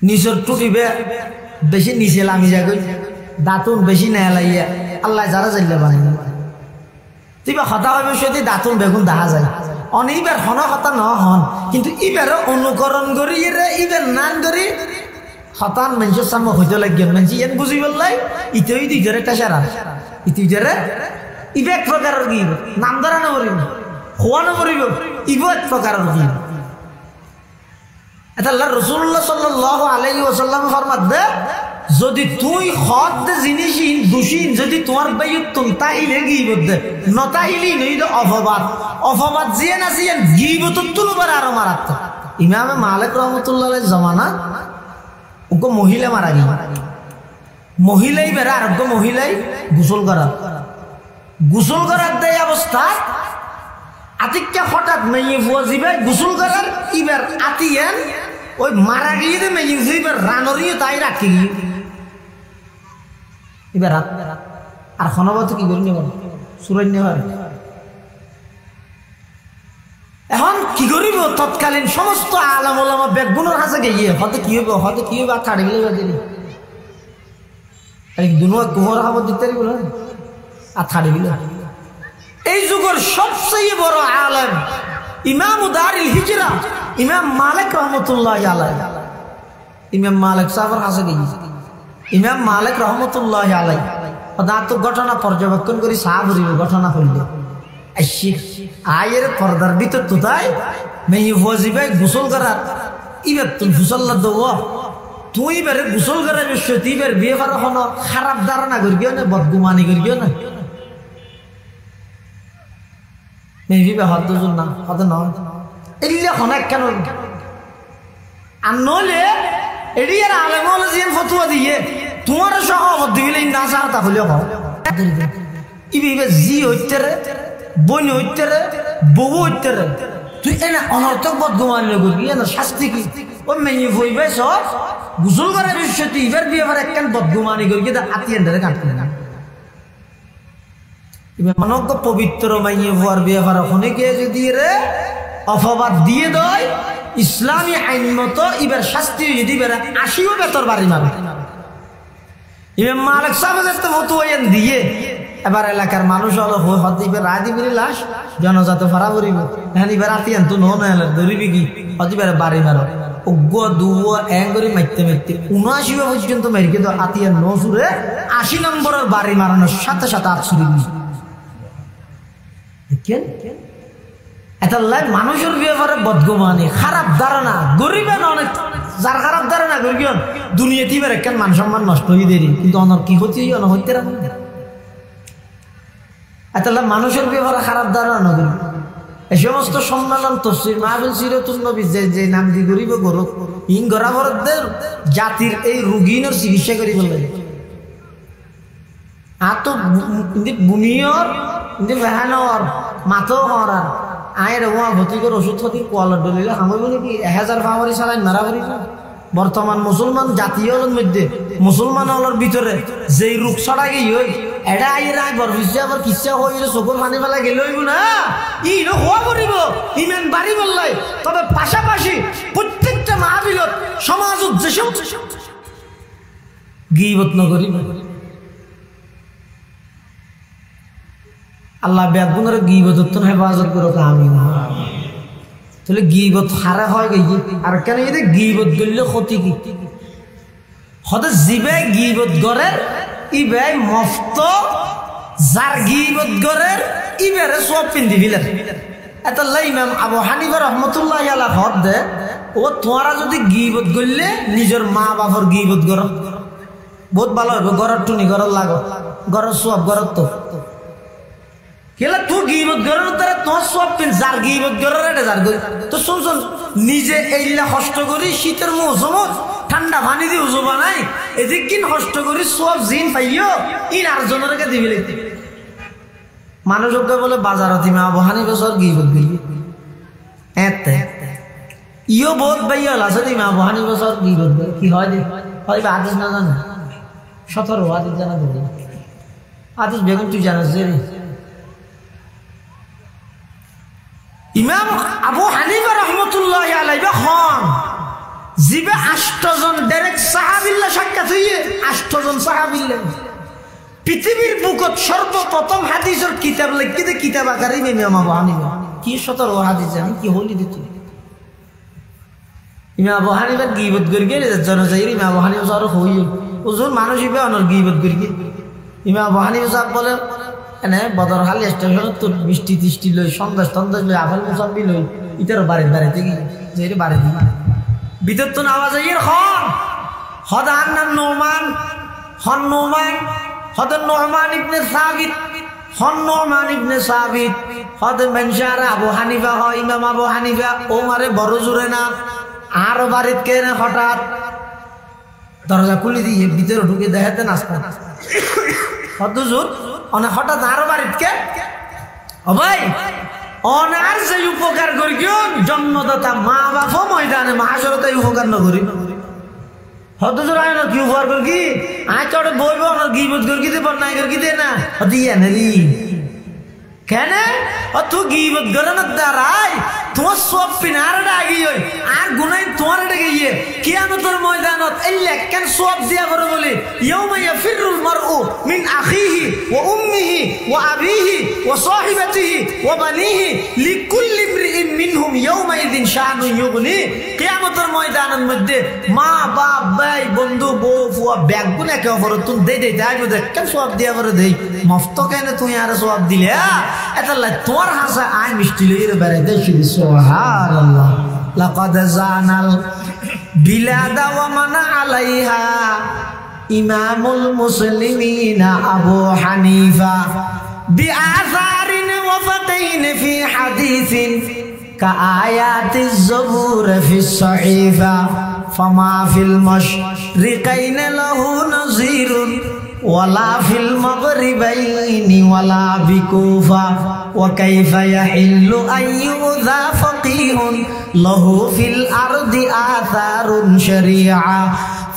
A: নিচর টুটিবে বেশি নিচে লামি যাগই দাঁতুন বেশি নেলাইয়া আল্লাহ যারা যাইলে বানাই তিবা হতা ভবিষ্যতি দাঁতুন বেগুন দেখা যায় অনিবার হন কথা ন হন কিন্তু ইবারে অনুকরণ করি ইবার নান করি হতান মানুষের সামনে হইতে লাগবে মানুষ এন বুঝি বললাই ইতই দুইজরে টাসারা ইতুইজরে ইবে এক প্রকারের গিব নাম ধরা নবরিব খোয়ানো পড়িব ইব এক প্রকারের গিব এটা আল্লাহ রাসূলুল্লাহ সাল্লাল্লাহু আলাইহি ওয়াসাল্লাম ফরমাত দে যদি তুই হদ দে জিনিসিন দুশিন যদি তোমার বাইয়ত তুম তাইলে গিবত দে নতাইলি নইলে অফবাদ জিয়ে না জিয়ে গিবত তুলবার আরো মারাত্মক ইমাম মালিক রাহমাতুল্লাহ আলাইহি জামানা ওকে মহিলা মারা গিয়ে মহিলাই বেড়া আরোগ্য মহিলাই গোসল করার দেয় অবস্থা আতিকটা হঠাৎ মেয়ে ফুয়া যাবে গোসল করার ইবার আতিয়ান ওই মারা গিয়ে মেয়ে যাইবার রানরিয়ে তাই রাখি এবার রাত আর খনবত কি করি নেব সুরাই নেবার এখন কি করিব তৎকালীন সমস্ত আলাম ওলামা বেগুনের হাসে গিয়ে হয়তো কি হবে আর ছাড়ি গেলে বাজে দুনুয়া কুমর হাবত দিতে বলে আর ছাড়ি গেলে এই যুগের সবচেয়ে বড় আলেম ইমাম দারিল হিজরা ইমাম মালিক রহমতুল্লাহ আলাইহি ইমাম মালিক সাহেবের কাছে গিয়েছে ইমাম মালিক রহমতুল্লাহ আলাইহি পদার্থ ঘটনা পর্যবেক্ষণ করে সাহাবীর ঘটনা হইল আইসি আয়ের পর্দার ভিতর তো তাই মেয়ে ফজিবে গোসল করার ইবার তুই ফুসল্লা দেব তুই এবারে গোসল করার বিষয় তুই এবার বিয়ে করা হলো খারাপ ধারণা করিও না বদগুমানি করিও না মেয়ে হত না হত নয় এলে অনেক কেন আর নইলে এটি আর আলেম হলে যে ফতুয়া দিয়ে তোমার সহমত দিলে না চাহতা হলেও হও ইবে জি হইতে রে বই হইতে রে বউ হইতে রে তুই এনে অনর্থক বদগুমানি করবি এনে শাস্তি কি ওই মেয়ে বইবে সব গোসল করার বিষয় তুই এবার বিয়ে করার একখান বদগুমানি করি কিন্তু আতিয়ান ধরে কাটতে না অনজ্ঞ পবিত্র মাইয়ে ভুয়ার বিয়ে করা অনেকে যদি রে অপবাদ দিয়ে দেয় ইসলামী আইন মতো এবার শাস্তি যদি বেড়া ৮০ও বেতর বাড়ি মারে ইমাম মালিক সাহেবের তো ফতোয়া দিয়ে এবার এলাকার মানুষ হলো হতে এবার রায় দিবি লাশ জনজাত ফারা করিব হ্যাঁ এবার আতিয়ান তো নো না ধরিবি কি হতে বেড়ে বাড়ি মারো অজ্ঞ দুয়া এং করে মারতে ৭৯ পর্যন্ত মেরে কিন্তু আতিয়ান ন সুরে ৮০ নম্বরের বাড়ি মারানোর সাথে সাথে ৮ ছুরি এটা মানুষের ব্যাপারে বদগুমানি খারাপ ধারণা গরিবের অনেক যার খারাপ ধারণা গরিব দুনিয়াতে বের কেন মান সম্মান নষ্ট হয়ে দেরি কিন্তু অনর কি হচ্ছে হইতে রাখুন এটা মানুষের ব্যাপারে খারাপ ধারণা গরিব এই সমস্ত সম্মেলন তফসির মাহফিল সিরাতুন নবী যে নাম দি গরিব গরক ইন গরাবরদের জাতির এই রোগীর চিকিৎসা করি বলে আতো বুনিয়র ইন্দি বেহানর মাথো হরার আয়ের ওয়া ভর্তি করে ওষুধ ক্ষতি কোয়ালার দলিলে হামইব নাকি 1000 ফাওয়ারি চালাই মারামারি বর্তমান মুসলমান জাতীয় মধ্যে মুসলমান হলর ভিতরে যেই রোগ ছড়া গিয়ে এটা আইয়ের আয় বরফিসে আবার কিচ্ছা হইলে চকুর পানি ফেলা গেলে হইব না ই হওয়া করিব ইমান বাড়ি বললাই তবে পাশাপাশি প্রত্যেকটা মাহফিলত সমাজ উদ্দেশ্য গীবত নগরিব আল্লাহ বেগুনের গীবত হেফাজত করো আমিন তাহলে গীবত হারা হয় গিয়ে আর কেন এতে গীবত গড়লে ক্ষতি কি হতে জিবে গীবত গড়ের ইবে মফত যার গীবত গড়ের ইবেরে সব পিন্ধি ফেলেন এটা ইমাম আবু হানিফা রহমতুল্লাহ আলাইহি হদ দে ও তোরা যদি গীবত গড়লে নিজের মা বাবার গীবত গড় বহুত ভালো হবে গড়ের টুনি গড়ের লাগো গড়ের সব গড়ের তো কেলা তো গীবত গড়ের তারা তোমার সব পিন যার গীবত গড়ের এটা যার তো শুনছুন নিজে এইলা কষ্ট করি শীতের মৌসুমত ঠান্ডা পানি দিয়ে উজু বানাই এদিক কিন কষ্ট করি সব জিন পাইও ইন আর জনরকে দিবি লিখতে মানুষকে বলে বাজারত ইমা আবু হানিফা সর গীবত গলি এতে ইও বহুত ভাইয়া আছে ইমা আবু হানিফা সর গীবত গলি কি হয় হয়তো আদেশ না জানা 17 আদেশ জানা দেবে আদেশ বেগম তুই জানাস যে ইমাম আবু হানিফা রহমতুল্লাহ আলাইহি খান জিবে 8 জন ডাইরেক্ট সাহাবীল্লাহ সাক্ষাৎ হইয়ে 8 জন সাহাবীল্লাহ পৃথিবীর বুকত সর্বপ্রথম হাদিসের কিতাব লিখিতে কিতাব আকারে ইমাম আবু হানিফা কি 17 হাদিস জানি কি হলি দিত ইমাম আবু হানিফা গীবত করি গেলে জনজাইর ইমাম আবু হানিফা সর হই ওজন মানুষ ইবে অনর গীবত করি ইমাম আবু হানিফা সাহেব বলে এনে বদর হালি স্টেশন তো মিষ্টি তিষ্টি লই সন্দেশ তন্দেশ লই আপেল মুসাম্বি লই ইতার বাড়িতে গিয়ে যে বাড়ি ভিতর তো আওয়াজ আইয়ের হদান নাম নোমান হদর নোমান ইবনে সাবিত নোমান ইবনে সাবিত হদ মেনশার আবু হানিফা হয় ইমাম আবু হানিফা ও মারে বড় জোরে না আর বাড়িত কেনে হঠাৎ দরজা খুলে দিয়ে ভিতরে ঢুকে দেখাতে নাস্তা হদ জোর অনেক হঠাৎ আরো বাড়িত কে ও ভাই অনার যে উপকার করি জন্মদাতা মা বাপ ময়দানে মাহাজরতে উপকার ন করি হত জোর আয় না কি উপকার করি কি আয় চড়ে বইব আমার গীবত করি দে বন্যায় করি দে না দিয়ে নেলি কেন তুই গীবত করে না দাঁড়াই তোমার সব পিনার ডাকি আর গুনাই তোমার ডেকে গিয়ে কিয়ামতের ময়দানত এই লেখকেন সব দিয়া করে বলে ইয়াউমা ইয়াফিরুল মারউ মিন আখিহি ওয়া উম্মিহি ওয়া আবিহি ওয়া সাহিবাতিহি ওয়া বানিহি লিকুল্লি ইমরিইন মিনহুম ইয়াউমা ইযিন শাআনু ইউগনি কিয়ামতের ময়দানের মধ্যে মা বাপ ভাই বন্ধু বউ ফুয়া ব্যাগ গুনা কে অপর তুই দে যাইবো দেখ কেন সব দিয়া করে দেই মফত কেন তুই আর সব দিলে এটা তোর হাসা আয় মিষ্টি লইরে বেড়াইতে শুধু সুবহানাল্লাহ লাকাদ জানাল বিলাদা ওয়া মান আলাইহা ইমামুল মুসলিমিনা আবু হানিফা বিআসারিন ওয়া ফাতাইন ফি হাদিসিন কাআয়াতিজ জবুর ফিস সহিফা ফামা ফিল মাশরিকাইন লাহু নাযীরুন ওয়ালা ফিল মাগরিবাইনি ওয়ালা বিকুফা ওয়া কাইফা ইয়াহিল্লু আইয়ুযা ফাকিহুন লাহু ফিল আরদি আথারুন শারিআ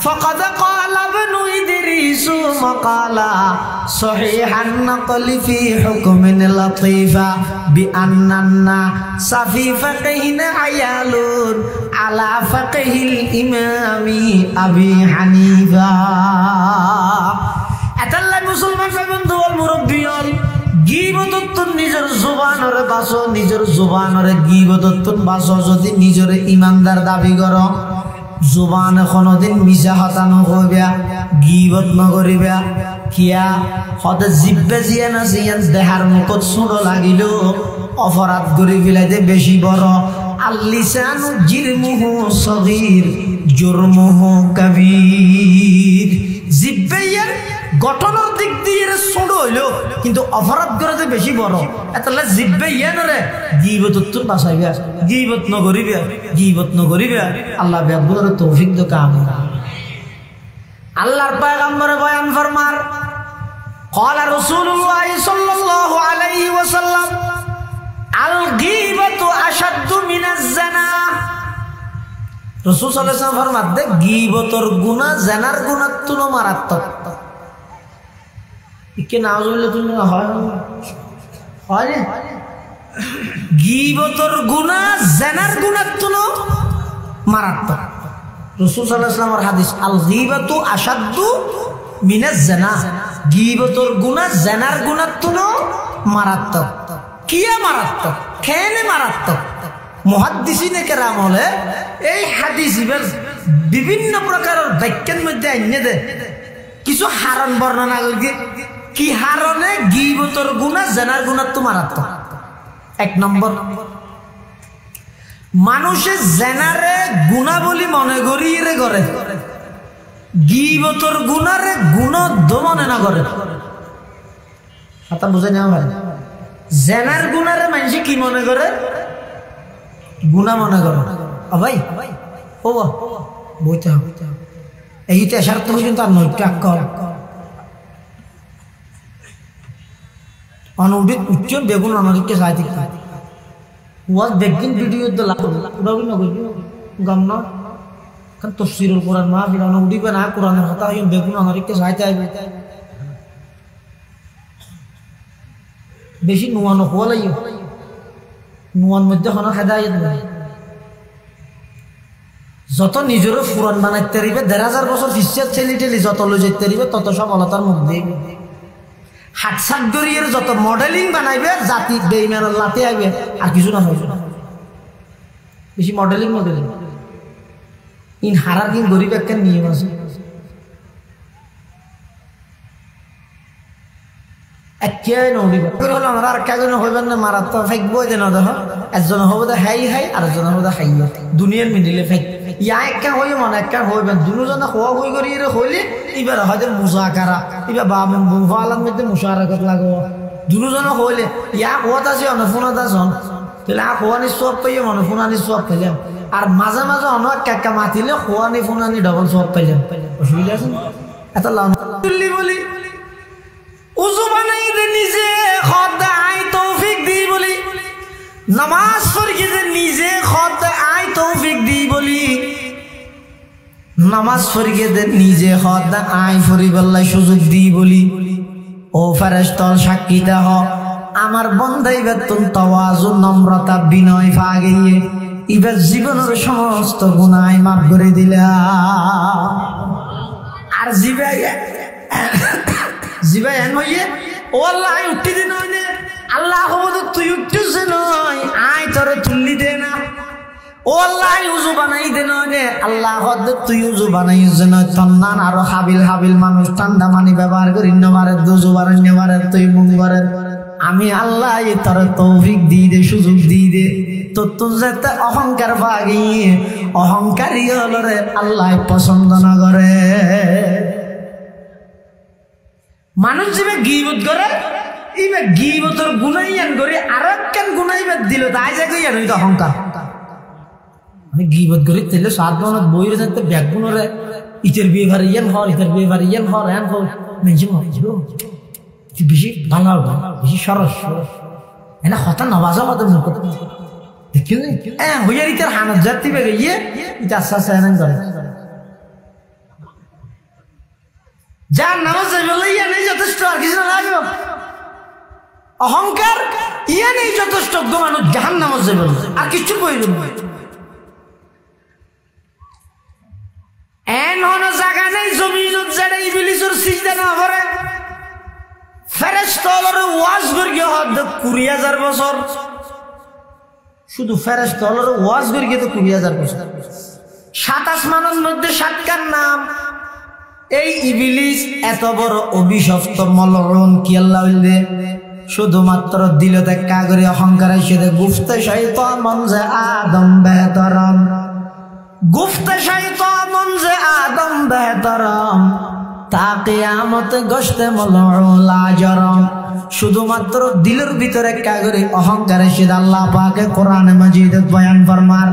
A: ফাকাদ ক্বালা ইবনু ইদরিস মাকালা সহিহান নাকলি ফি হুকমিন লাতীফা বিআন্নান্না সাফি ফাকিহিন আয়ালুন আলা ফাকিহিল ইমামি আবি হানিফা এতাল্লাহ মুসলমান বন্ধু ওল মুরব্বী হল গীবতত্তন নিজের জুবানরে বাসো নিজের জুবানরে গীবতত্তন বাসো যদি নিজের ইমানদার দাবি করো জুবান কোনদিন মিছা কথা নকইবা গীবত নকরিবা কিয়া হতে জিব্বে জিয়া না জিয়ান দেহার মুখত ছোট লাগিল অপরাধ করে ফেলাইতে বেশি বড়। আল লিসানু জিরমুহু সগীর জুরমুহু কাবীর। জিহ্বার গঠনের দিক দিয়ে ছোট হইল কিন্তু অপরাধ করে বেশি বড়। এতলে জিহ্বা ইয়ানরে গীবত তো বাঁচাইবে, গীবত নগরিবে, গীবত নগরিবে। আল্লাহ বেবুর তৌফিক দো কাম। আল্লাহর পয়গম্বর বয়ান ফরমার قال رسول الله صلى الله عليه وسلم الغيبة أشد من الزنا। রাসূল সাল্লাল্লাহু আলাইহি ওয়াসাল্লাম ফরমাতে গীবতর গুনাহ জিনার গুনাহ তুলনা মারাত্মক। ইকে নাউজুবিল্লাহ তুমি হয় হয় গীবতর গুনাহ জিনার গুনাহ তুলনা মারাত্মক। রাসূল সাল্লাল্লাহু আলাইহি ওয়াসাল্লামের হাদিস আল গীবাতু আশাদ্দু মিনাজ জিনা। গীবতর গুনাহ জিনার গুনাহ তুলনা মারাত্মক। কিয়া মারাত্মক? কেনে মারাত্মক? মুহাদ্দিসিনে কেরাম হলে এই হাদিস বিভিন্ন প্রকারের বাক্যের মধ্যে আইনে দে কিছু হারণ বর্ণনা করি। কি হারণে গীবতর গুনাহ জিনার গুনাহ তো মারাত্মক। এক নম্বর, মানুষে জিনারে গুনাহ বলি মনে করিয়ে করে, গীবতর গুনারে গুনাহ মনে না করে। কথা বুঝে নেওয়া হয়। জিনার গুনারে মানুষ কি মনে করে? গুনাহ মনে করে। ভাই ও বইতে হবে এইটা আসার তো কিন্তু আর নয় টাক অনুদিত উচ্চ বেগুন অনাদিককে সাইতে ওয়াজ বেগিন ভিডিও তো লাগবে না কইবি গাম না কারণ তাফসীরুল কোরআন মাহফিল অনুদিবে না কোরআনের কথা হই বেগুন অনাদিককে সাইতে আইবে বেশি নুয়ানো হওয়া লাইও নুয়ান মধ্যে কোনো হেদায়েত নাই। যত নিজেরও ফুরান বানাইতে পারিবে ১,৫০০ বছর ফিসিয়ার ছেলে টেলি যত লই যেতে পারিবে তত সফলতার মুখ দেখবে। হাটসাট গড়িয়ে যত মডেলিং বানাইবে জাতি বেইমানের লাতে আইবে আর কিছু না হইবে। বেশি মডেলিং ইন হারার কিন গরিব একটা নিয়ম আছে। একেই নড়িব হলো আমরা আর কেজন হইবেন না মারাত্মক ফেক বই দেন দেখ একজন হবো দা হাই হাই আর একজন হবো দা হাই দুনিয়ার মিডিলে ফেক ইয়া একটা হই মনে একটা হইবেন দুজনে হওয়া হই করি হইলে এবার হয়তো মুসাকারা এবার বা ফালার মধ্যে মুশারাকাত লাগো দুজনে হইলে ইয়া হওয়াত আছে অনফোনাত আছেন তাহলে হওয়ানি সব পাইয়ে মনে ফোনানি সব পেলাম আর মাঝে মাঝে অনেক কাকা মাতিলে হওয়ানি ফোনানি ডবল সব পেলাম। অসুবিধা আছে এত লাভ বলি উযু বানাই দে নিজে খোদা আই তৌফিক দি বলি নামাজ পড়ি দে নিজে খোদা আই তৌফিক দি বলি নামাজ পড়ি দে নিজে খোদা আই ফরিবাল্লাহ সুযোগ দি বলি। ও ফেরেশতা সাক্ষী দেহ আমার বন্দাই বেতন তাওয়াজু নম্রতা বিনয় ভাগিয়ে ইবার জীবনের সমস্ত গুনাহ মাফ করে দিলা। আর জিবাই এন হইয়ে ও আল্লাহ আই উঠি দে নয় আল্লাহ হবো তুই উঠতেছে নয় আয় তোরে তুললি দে না। ও আল্লাহ উজু বানাই দে নয় আল্লাহ হদ তুই উজু বানাই নয় তন্নান আরো হাবিল মানুষ ঠান্ডা পানি ব্যবহার করি নেবারে দুজু বারেন নেবারে তুই মুখ করেন আমি আল্লাহ তোর তৌফিক দিয়ে দে সুযোগ দিয়ে দে তো তোর যাতে অহংকার ভাগিয়ে অহংকারী হলো রে আল্লাহ পছন্দ না করে। মানুষ যে গীবত করে এইবার গীবতর গুনাইয়ান করে আর একখান গুনাইবার দিল তাই যে কইয়ান হইতো অহংকার। মানে গীবত করে তেলে ৭ মানত বই রে যাতে ব্যাগ গুনরে ইতের বিয়ে ভারে ইয়ান হর ইতের বিয়ে ভারে ইয়ান হর এন হর মেজি মজবো বেশি ভালো হবে বেশি সরস এনা কথা নবাজা কথা মুখ দেখিও হইয়ার ইতের হানত জাতি বেগে ইয়ে ইতে আস্তে আস্তে এনে করে যার নামাজ ইয়া নেই যথেষ্ট আর কিছু না লাগবে। অহংকার ইয়া নেই যথেষ্ট মানুষ জাহান নামাজ যাবে আর কিছু প্রয়োজন এন হন জায়গা নেই জমিনত যারা ইবলিসের সিজদা না করে ফেরেশতারে ওয়াজ করিয়ে হদ ২০,০০০ বছর শুধু ফেরেশতারে ওয়াজ করিয়ে তো ২০,০০০ বছর ৭ আসমানের মধ্যে ৭ নাম। এই ইবলিস এত বড় অভিশপ্ত মলরণ কি আল্লাহ হইলে শুধুমাত্র দিল দেখা করে অহংকারের সাথে গুফতে শয়তান মন যে আদম বেহতরম, গুফতে শয়তান মন যে আদম বেহতরম, তা কিয়ামতে গশতে মলউল আজরম। শুধুমাত্র দিলের ভিতরে কাগরে অহংকারের সাথে আল্লাহ পাকে কোরআনে মাজিদে বয়ান ফরমার,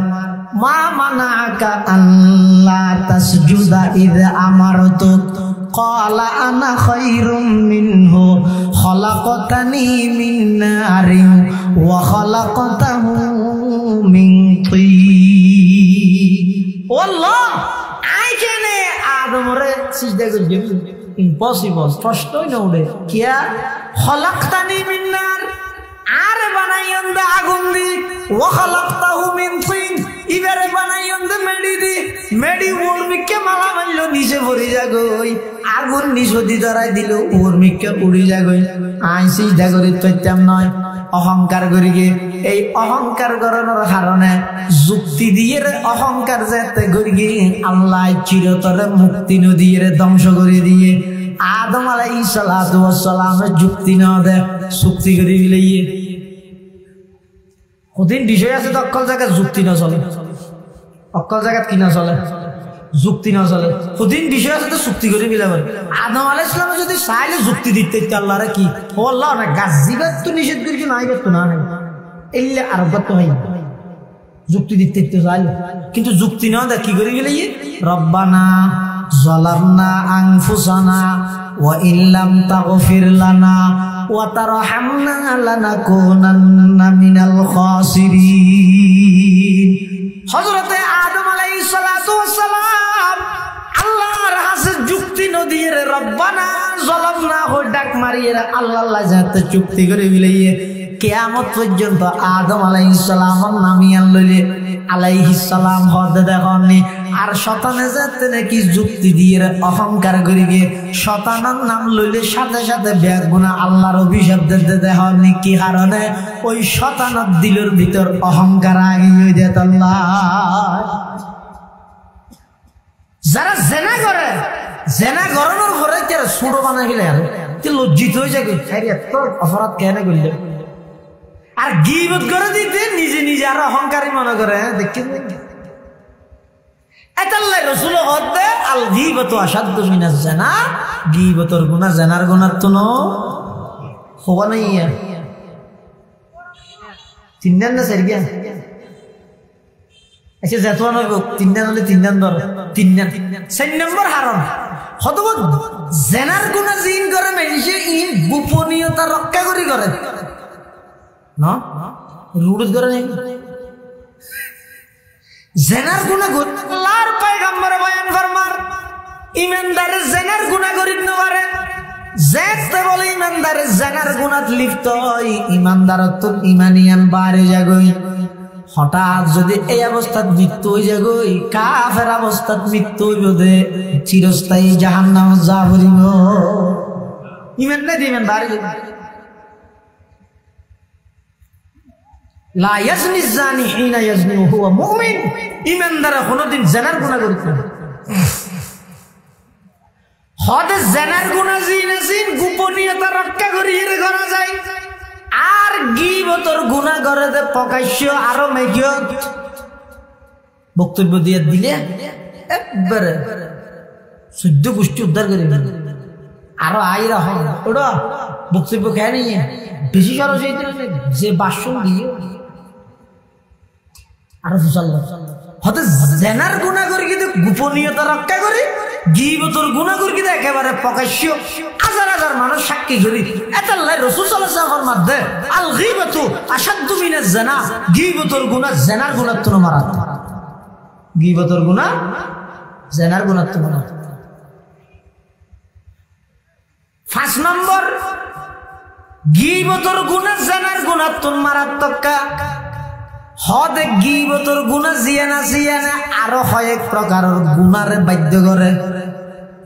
A: মা মানাকা আল্লা তাসজুদা ইয আমারতুক ক্বালা আনা খায়রুম মিনহু খলাকতানি মিন নারিন ওয়া খলাকতাহু মিন তিন। আল্লাহ আই কেনে আদমরে সিজদা করবে, ইম্পসিবল, প্রশ্নই না উঠে। কিয়া খলাকতানি মিন নার, আর বানাইয়ন দে আগুন দি, ওয়া খলাকতাহু মিন তিন, ইবারে বানাইয়ন দে মেডি দি, মেডি উর্মিকে মালা মারলো নিচে পড়ে যাগই, আগুন নিচে দি ধরাই দিল উর্মিকে উড়ে যাগই। আই সিজদা করি তৈতাম নয়, অহংকার করি গে। এই অহংকার করানোর কারণে যুক্তি দিয়ে অহংকার যেতে করি গে আল্লাহ চিরতরে মুক্তি নদীয়ে ধ্বংস করে দিয়ে আদম আলাইহিস সালাতু ওয়াস সালামের যুক্তি না দে চুক্তি করে দিলে কঠিন বিষয় আছে। তো অকল জায়গায় যুক্তি না চলে, অকল জায়গায় কি না চলে, যুক্তি না চলে। কঠিন বিষয় আছে তো চুক্তি করে মিলাব। আদম আলাইহিস সালাম যদি চাইলে যুক্তি দিতে আল্লাহরে কি ও আল্লাহ না গাছ জিবাত তো নিষেধ করেছি নাই করতো না এলে আরো করতে হয়, যুক্তি দিতে চাইলে। কিন্তু যুক্তি না দেয় কি করে গেলে রব্বানা যালামনা আনফুসানা ওয়া ইল্লাম তাগফির লানা ওয়া তারহামনা লানাকুনান্না মিনাল খাসিরিন। হযরতে আদম আলাইহিস সালাতু ওয়াস সালাম আল্লাহর কাছে যুক্তি নদিয়ে রব্বানা যালামনা হো ডাক মারিয়ে আল্লাহ আল্লাহ যাতে চুক্তি করে বিলাইয়ে কিয়ামত পর্যন্ত আদম আলাইহিস সালামের নামিয়ান লইলে আলাইহিস সালাম হদ দেখনি। আর শতানে যাতে নাকি যুক্তি দিয়ে অহংকার করে গিয়ে শতানার নাম লইলে সাথে সাথে ব্যাগ গুণা আল্লাহর অভিশাপ দিতে দেখনি। কি কারণে? ওই শতানার দিলের ভিতর অহংকার আগিয়ে যেত। যারা জেনা করে, জেনা করানোর পরে ছোট বানাই গেলে আর লজ্জিত হয়ে যায় এত অপরাধ কেন করলে। আর গীবত করে দিতে নিজে নিজে আর অহংকারী মনে করে। দেখেন আল্লাহ রাসূল হদে আল গীবতু আশাদ্দু মিনাজ জিনা, গীবতর গুনাহ জেনার গুনাহ তো হওয়া নাই। তিন দিন না সেরগিয়া আচ্ছা যেতো না তিন দিন হলে তিন দিন ধর তিন দিন 4 নম্বর হারাম হতব জেনার গুনাহ জিন করে মেরিছে ইন গোপনীয়তা রক্ষা করি করে না রুড় করে নেই। জেনার গুনাহ আল্লাহর পয়গম্বর বয়ান ফরমার ইমানদার জেনার গুনাহ করিত না পারে। যেতে বলে ইমানদার জেনার গুনাহ লিপ্ত হয় ইমানদারত্ব ইমানিয়ান বাড়ে যাগই। হঠাৎ যদি এই অবস্থাত মৃত্যু হয়ে যাগই কাফের অবস্থাত মৃত্যু হইব দে চিরস্থায়ী জাহান্নামে যা পড়িব। ইমান না দিবেন বাড়ি লা ইয়াজনি জানি হিনা ইয়াজনি ওয়া হুয়া মুমিন। ইমানদার কোনদিন জিনার গুনাহ করতে না। হদে জিনার গুনাহ জিন গোপনীয়তা রক্ষা করিয়ে করা যায়। আর গীবতর গুনাহ করে দে প্রকাশ্য আরো মেঘিয় বক্তব্য দিয়ে দিলে একবারে শুদ্ধ গোষ্ঠী উদ্ধার করে দিল। আরো আইরা হয় ওটা বক্তব্য খেয়ে নিয়ে বেশি খরচ হইতে যে বাসন দিয়ে আরো হতে জেনার গুনাহ করি কিন্তু গোপনীয়তা রক্ষা করি। গীবতর গুনাহ করি কিন্তু একেবারে প্রকাশ্য হাজার হাজার মানুষ সাক্ষী করি। আল্লাহ রাসূল সাল্লাল্লাহু আলাইহি ওয়াসাল্লাম মধ্যে আল গীবাতু আশাদ্দু মিনাজ জিনা, গীবতর গুনাহ জেনার গুনাহ তো মারাত্মক। গীবতর গুনাহ জেনার গুনাহ তো মারাত্মক। 5 নম্বর গীবতর গুনাহ জেনার গুনাহ তো মারাত্মক। হদে গীবতর গুনাহ জিয়ানা জিয়ানা আরো কয়েক প্রকারের গুনারে বাধ্য করে।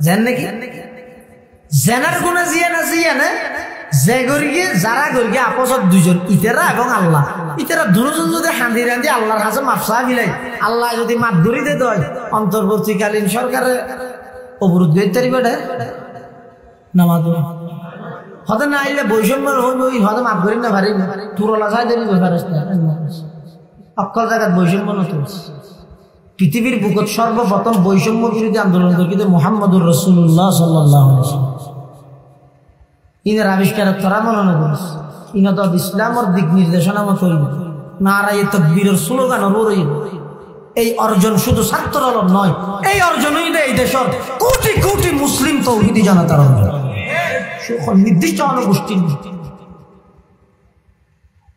A: জানেন নাকি জেনার গুনাহ জিয়ানা জিয়ানা যে গরিগে যারা গরিগে আপসত দুইজন ইতেরা এবং আল্লাহ, ইতেরা দুজন যদি হাঁদি রাঁধি আল্লাহর কাছে মাফসা মিলাই আল্লাহ যদি মাত ধরিতে দেয় অন্তর্বর্তীকালীন সরকারে অবরোধ করতে পারবে নামাজ হতে না আইলে বৈষম্য হইব হতে মাফ করি না পারি তুরলা চাই দেরি অকল জায়গাত বৈষম্য নতুন পৃথিবীর বুকত সর্বপ্রথম বৈষম্য বিরোধী আন্দোলন করি মুহাম্মদুর রাসূলুল্লাহ সাল্লাল্লাহু আলাইহি ওয়াসাল্লাম ইনার আবিষ্কার তারা মনে করিস ইনা তো ইসলামের দিক নির্দেশনা মতো নারায়ে তাকবীরের স্লোগান রইল এই অর্জন শুধু ছাত্রর নয় এই অর্জনই এই দেশের কোটি কোটি মুসলিম তৌহিদি জনতার অর্জন নির্দিষ্ট জনগোষ্ঠী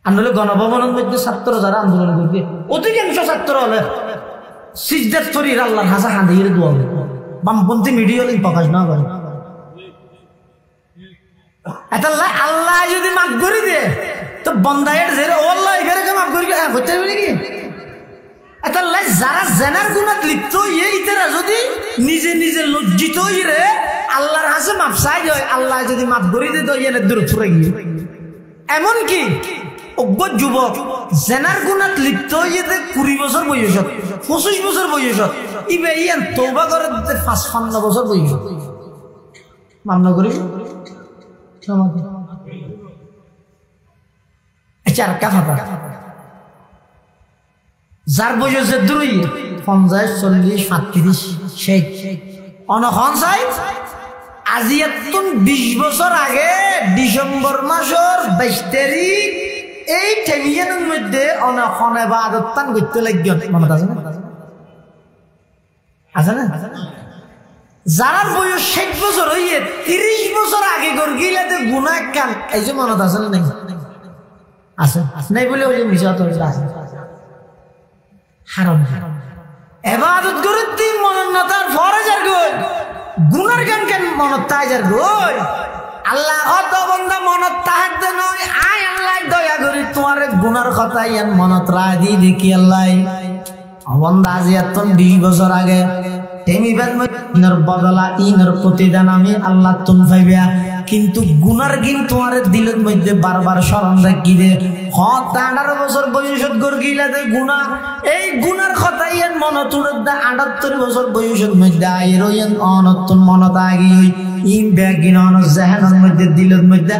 A: আন্দোলন গণভবনের মধ্যে ছাত্র যারা আন্দোলন করবে অধিকাংশ ছাত্র হলে সিজদাত করি আল্লাহর হাসা হাঁদিয়ে দোয়া বামপন্থী মিডিয়া প্রকাশ না করে আল্লাহ যদি মাফ করে দিয়ে তো বন্দায়ের যে আল্লাহ এখানে মাফ করি হতে হবে নাকি যারা জেনার গুণাত লিপ্ত ইতারা যদি নিজে নিজে লজ্জিত রে আল্লাহর হাসে মাফ চাই হয় আল্লাহ যদি মাফ করে দিয়ে তো ইয়ে দূর ফুরে গিয়ে এমনকি অজ্ঞ যুবক জেনার গুণাত লিপ্ত ইয়েতে 20 বছর বয়সত 25 বছর বয়সত ইবে ইয়ান তওবা করে 55 বছর বয়সত মামলা করি চার কাফা যার বয়সে দূরই 50 40 37 সেই অনখন চাই আজি এতন 20 বছর আগে ডিসেম্বর মাসের 22 তারিখ এই টেলিভিশনের মধ্যে অনখন ইবাদত তান করতে লাগিও মনে আছে না যার বয়স 60 বছর হইয়ে 30 বছর আগে গরগিলাতে গুনাহ কান এই যে মনে আছে না নাই আছে নাই বলে ওই মিছা তো আছে হারাম ইবাদত করতে মন না তার ফরজ আর গই গুনার গান কেন মন তাই যার গই আল্লাহ অত বন্ধা মন তাহাতে নয় আয় আল্লাহ দয়া করি তোমার গুনার কথা ইয়ান মনত রায় দি দেখি আল্লাহ বন্ধা আজ এত 20 বছর আগে টেমিবাদ ইনার বদলা ইনার প্রতিদান আমি আল্লাহ তুম পাইবা কিন্তু গুনার গিন তোমার দিলের মধ্যে বারবার স্মরণ রাখি দে 18 বছর বয়সত গরগিলাতে গুনাহ এই গুনার কথা ইয়ান মনত উড়দা 78 বছর বয়সত মধ্যে আইরো ইয়ান অনতন মনত আগি ইন ব্যাগিন অন জাহানের মধ্যে দিলের মধ্যে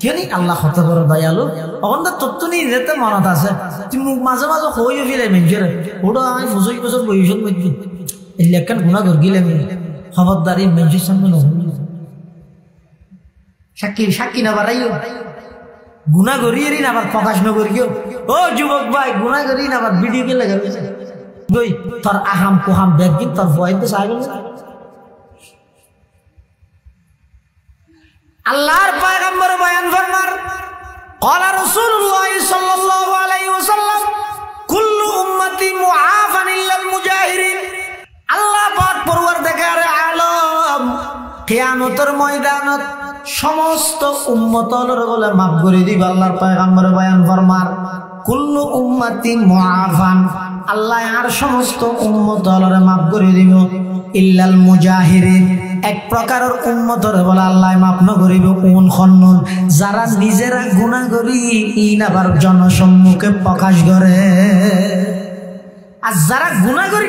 A: কেনি আল্লাহ কত বড় দয়ালু অবন্ধা তত্ত্বনি যেতে মনত আছে তুমি মাঝে মাঝে হইও ফিরে মেঞ্জের ওটা আমি 25 বছর বয়সত মধ্যে এই লেখান গুনাহ গরগিলে খবরদারি মেঞ্জের সামনে সাক্ষী না বাড়াইও গুনাহ করিয়ে না আবার প্রকাশ না করিও ও যুবক ভাই গুনাহ করি না আবার ভিডিও কে লাগাবে গই তোর আহাম কোহাম ব্যাগিন তোর ভয়তে সাইবেন আল্লাহর পয়গম্বর বয়ান ফরমার قال رسول الله صلى الله عليه وسلم كل امتي معافى الا المجاهرين আল্লাহ পাক পরওয়ারদিগার আলম কিয়ামতের ময়দানত সমস্ত উম্মতর বলে মাফ করে দিব আল্লাহর পয়গম্বর বয়ান ফরমার কুল্লু উম্মতি মুআফান আল্লাহ আর সমস্ত উম্মতরে মাফ করে দিব ইল্লাল মুজাহিরিন এক প্রকারের উম্মতর বলে আল্লাহ মাফ না করিব কোন খন্নন যারা নিজেরা গুনাহ করি ইন আবার জনসম্মুখে প্রকাশ করে আর যারা গুনাহ করি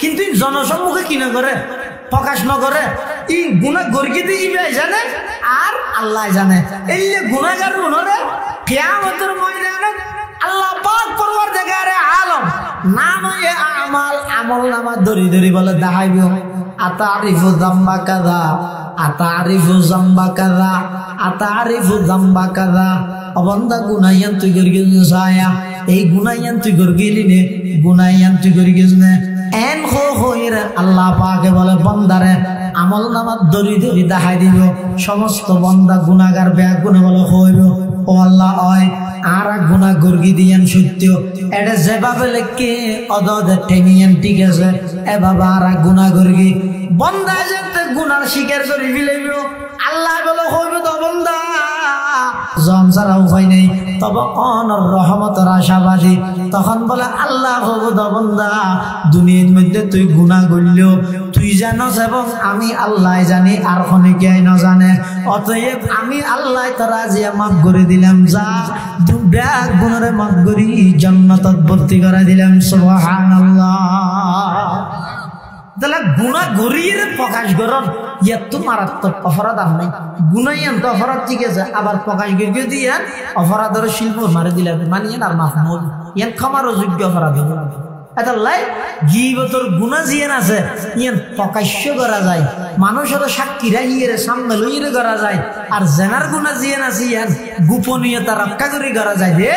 A: কিন্তু জনসম্মুখে কি না করে প্রকাশ না করে ই গুনাহ গর্গিতে ইবে জানে আর আল্লাহ জানে এই গুনাহগার উনরে কিয়ামতের ময়দানে আল্লাহ পাক পরওয়ারদিগার আলম নামে আমাল আমল নামা ধরি ধরি বলে দেখাইব আতারিফু যাম্বা কাযা আতারিফু যাম্বা কাযা আতারিফু যাম্বা কাযা অবন্দা গুনাহিয়ান তুই গর্গিস সায়া এই গুনাহিয়ান তুই গর্গিলি নে গুনাহিয়ান তুই গর্গিস নে এন হইরে আল্লাহ পাকে বলে বান্দারে আমল নামা ধরি ধরি দেখাই দিব সমস্ত বান্দা গুনাহগার বেগুনে বলে হইব ও আল্লাহ ওই আর গুনাহ গর্গি দিয়ান সত্য এটা যেভাবে লেখে অদদে টেনিয়ান ঠিক আছে এভাবে আর গুনাহ গর্গি বান্দা যেতে গুনাহ স্বীকার করে ফেলিব আল্লাহ বলে হইব তো বান্দা জন ছাড়া উপায় নেই তবে অনর রহমতের আশাবাদী তখন বলে আল্লাহ হব তো বান্দা দুনিয়ার মধ্যে তুই গুনাহ করলেও তুই জানোস এবং আমি আল্লাহ জানি আর কোনে কেউ না জানে অতএব আমি আল্লাহ তোরা যে মাফ করে দিলাম যা দুটা গুণরে মাফ করি জান্নাতত ভর্তি করে দিলাম সুবহানাল্লাহ তাহলে গুণা ঘুরিয়ে প্রকাশ করন ইয়ার তো মারাত্মক অপরাধ আর নাই। গুণাই তো অপরাধ ঠিক আছে, আবার প্রকাশ গিয়ে দিয়ে অপরাধের শিল্প মারে দিলে মানিয়ে আর মাফ নয়, ইয়ান ক্ষমার অযোগ্য অপরাধ হবে। এটা লাই গীবতের গুণা জিয়ান আছে ইয়ান প্রকাশ্য করা যায়, মানুষের সাক্ষীরা ইয়ের সামনে লইয়ে করা যায়। আর জেনার গুণা জিয়ান আছে ইয়ান গোপনীয়তা রক্ষা করে করা যায়। রে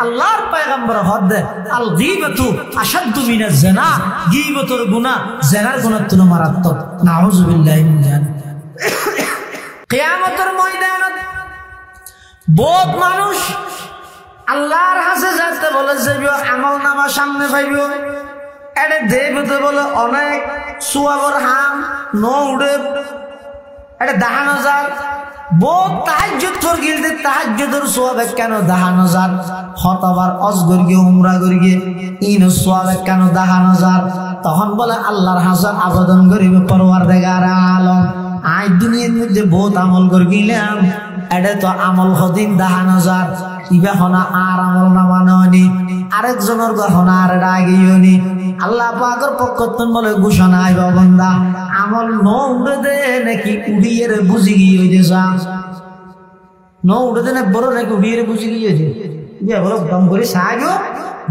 A: আল্লাহর পয়গম্বর হদে আল গীবতু আশাদ্দু মিনাজ জিনা, গীবতের গুণা জেনার গুণার তুলনায় মারাত্মক। নাউযুবিল্লাহি মিন যালিক। কিয়ামতের ময়দানত বহুত মানুষ আল্লাহর হাসে যাতে বলে যাইব, আমল নামা সামনে পাইব, এটা দেবতে বলে অনেক সুয়াবর হাম ন উড়ে এটা দেখানো যায়। বহুত তাহাজ্জুদ কর গিলতে তাহাজ্জুদের সোয়াবে কেন দেখানো যায়, হতবার অজগর গিয়ে উমরা করি গিয়ে ইন সোয়াবে কেন দেখানো যায়। তখন বলে আল্লাহর হাসান আবেদন করিবে পরওয়ারদিগার আলম, আজ দুনিয়ার মধ্যে বহুত আমল করে গেলাম, এটা তো আমল হদিন দেখানো যায়। ইবা হনা আর আমল নামা ননি, আরেকজনের গহনা আর রাগিওনি। আল্লাহ পাকের পক্ষতন বলে ঘোষণা আইব বান্দা আমল ন উড়ে দে নাকি উড়িয়ে রে বুঝি গিয়ে হইতেছা, ন উড়ে দে না বড় নাকি উড়িয়ে রে বুঝি গিয়ে হইছে। ইয়া বড় দম করে সাহায্য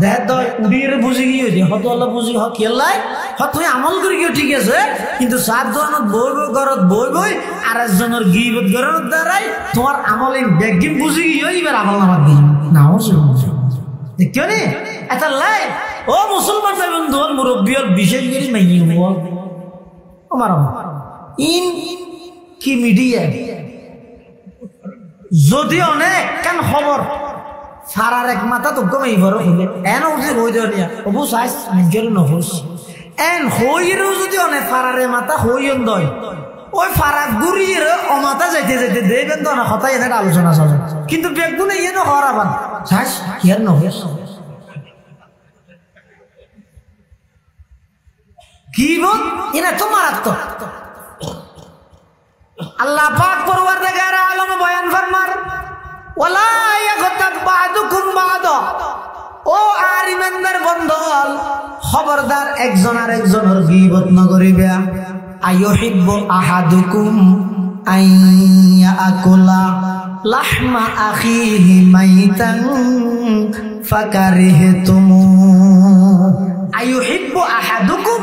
A: দেখ তো উড়িয়ে রে বুঝি গিয়ে হইছে, হত আল্লাহ বুঝি হ খেলাই হ তুই আমল করে গিয়ে ঠিক আছে, কিন্তু সাত দোয়ানত বই বই ঘরত বই বই আরেকজনের গিবত ঘরের দ্বারাই তোমার আমল এই ব্যাগিম বুঝি গিয়ে এবার আমল নামার দিই না দেখিও নি এটা লাই। ও মুসলমান ভাই বন্ধু মুরব্বী বিশেষ করে মাইয়ে বল আমার ইন কি মিডিয়া যদি অনেক কেন খবর সারার এক মাথা তো গমেই বড় হইলে এন উঠে হই দিয়া অবু সাইজ নিজের নহস এন হইরেও যদি অনেক ফারারে মাথা হইন দয় ওই ফারাক ঘুরিয়ে অমাথা যাইতে যাইতে দেখবেন তো না হতাই এনে আলোচনা চলে, কিন্তু বেগুনে ইয়ে না হওয়ার আবার সাইজ ইয়ার নহস কি বল এনা তো মারাত্মক। আল্লাহ পাক পরওয়ারদিগার আলম বয়ান ফরমান ওয়ালা ইয়াগতাব বাদুকুম বাদা, ও আর ইমানদার বন্ধল খবরদার একজন আর একজনের গীবত ন করিবে। আইয়ুহিব্বু আহাদুকুম আইয়াকুলা লাহমা আখিহি মাইতান ফাকারিহতুম। আইয়ুহিব্বু আহাদুকুম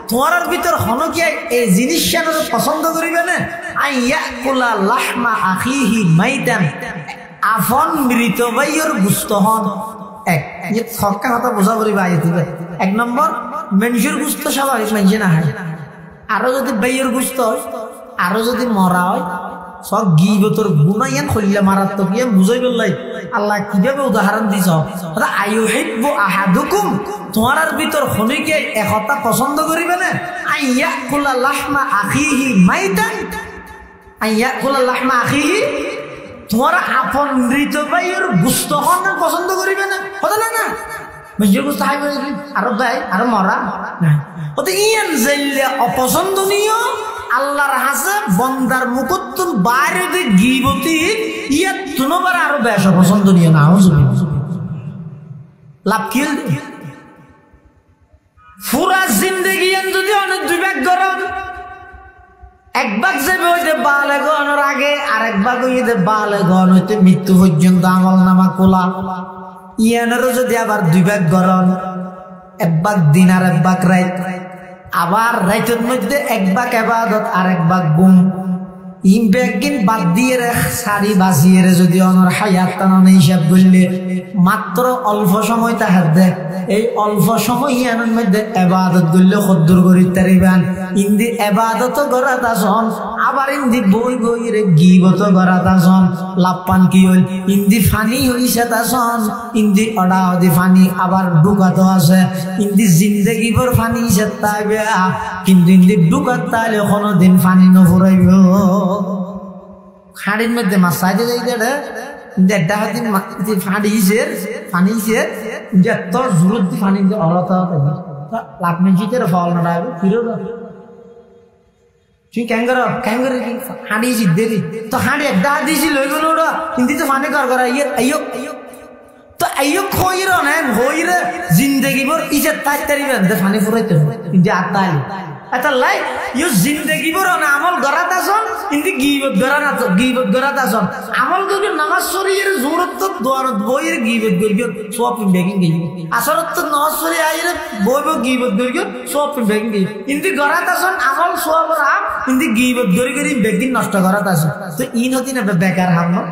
A: তোমার ভিতর হন কি এই জিনিসটা পছন্দ করিবে না, আইয়াকুলা লাহমা আখিহি মাইতান আফন মৃত ভাইয়ের গুস্ত হন। এক ছক্কা কথা বোঝা করিবা আইতিবে। এক নম্বর মানুষের গুস্ত স্বাভাবিক মানুষে না হয়, আরো যদি ভাইয়ের গুস্ত হয় আরো যদি মরা হয় সব গীবতের গুনাইয়ান খলিলা মারাত্মক ইয়ে বুঝাই বললাই। আল্লাহ কিভাবে উদাহরণ দিছ, আইয়ুহিব্বু আহাদুকুম তোমার ভিতর খনিকে একতা পছন্দ করিবে না, আইয়াকুলা লাহমা আখিহি মাইতান, আইয়াকুলা লাহমা আখিহি তোমার আপন মৃত ভাইয়ের গুস্ত হন পছন্দ করিবে না, হতো না না মানুষের গুস্ত খাইবে আরো ভাই আরো মরা না, ওতে ইয়ান জাইলে অপছন্দনীয় আল্লাহর হাসে বন্দার মুকুত্তুন বাইরে যে গীবতি ইয়া তুনবার আরো বেশ অপছন্দনীয় না লাভ কি পুরা জিন্দেগি যদি অনেক দুই ভাগ গরম, এক ভাগ যাবে হইতে বালে গনের আগে আর এক ভাগ হইতে বালে গন হইতে মৃত্যু পর্যন্ত আমল নামা কোলা। ইয়ানেরও যদি আবার দুই ভাগ গরম, এক ভাগ দিন আর এক ভাগ রাত, আবার রাইতের মধ্যে এক ভাগ ইবাদত আর এক ভাগ গুম, ইম ব্যাগিন বাদ দিয়ে সারি বাজিয়ে যদি অনর হায়াত টানানো হিসাব করলে মাত্র অল্প সময় তাহার দেখ এই অল্প সময় ইয়ানোর মধ্যে ইবাদত করলে কদ্দুর করি তারিবান। ইন্দি ইবাদত গড়াত আসন আবার ইন্দি বই বই রে গীবত গড়াত আসন, লাপান কি হইল ইন্দি ফানি হইছে তাসন, ইন্দি অডা হদি ফানি আবার ডুকাত আছে, ইন্দি জিন্দেগি ভর ফানি হিসেব তাইবে, কিন্তু ইন্দি ডুকাত তাইলে কোনোদিন ফানি নফুরাইব। খাড়ির মধ্যে মাছ চাইতে যাইতে দেড়টা হাতি ফানিছে ফানিছে যে তোর জোরত দি ফানি অলতা লাভ মেনজিতের ফল না ফিরে তুই ক্যাঙ্গার ক্যাঙ্গার হাঁড়িয়েছি দেরি তো হাঁড়ি একটা হাত দিয়েছি লই গেল ওরা কিন্তু তো ফানি কর করা ইয়ে আইয়ো তো আইয়ো খইর নেন হইরে জিন্দেগি ভর ইজ্জত তাই তারিবেন ফানি ফুরাইতে কিন্তু আত্মালি এটা লাই ইউ জিন্দেগি বড় না আমল গরাত আসন ইন্দি গীবত গরা না তো গীবত গরাত আসন আমল করি নামাজ শরীর জোরত তো দোয়ারত বইয়ের গীবত করি সব বেগিং গই আসরত তো নামাজ শরী আইরে বইব গীবত করি সব বেগিং গই ইন্দি গরাত আসন আমল সব রাম ইন্দি গীবত করি বেগিং নষ্ট গরাত আসন তো ইনতি না বেকার হামন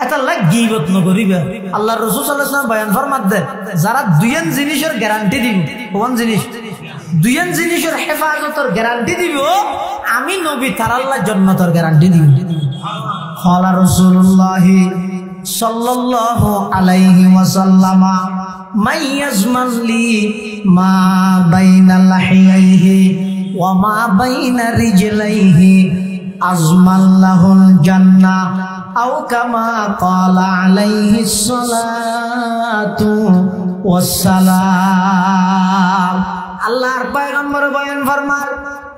A: এটা লাগ গীবত ন করিবে আল্লাহর রাসূল সাল্লাল্লাহু আলাইহি ওয়াসাল্লাম বয়ান ফরমাতে যারা দুইন জিনিসের গ্যারান্টি দিব কোন জিনিস দুইন জিনিসের হেফাজতের গ্যারান্টি দিব আমি নবী তার আল্লাহ জান্নাতের গ্যারান্টি দিব ক্বালা রাসূলুল্লাহ সাল্লাল্লাহু আলাইহি ওয়াসাল্লাম মাইয়াজমান লি মা বাইনা লাহিয়াইহি ওয়া মা বাইনা রিজলাইহি আজমাল্লাহুল জান্নাহ আও কামা ক্বালা আলাইহিস সালাতু ওয়াস সালাম আল্লাহর পয়গম্বর বয়ান ফরমার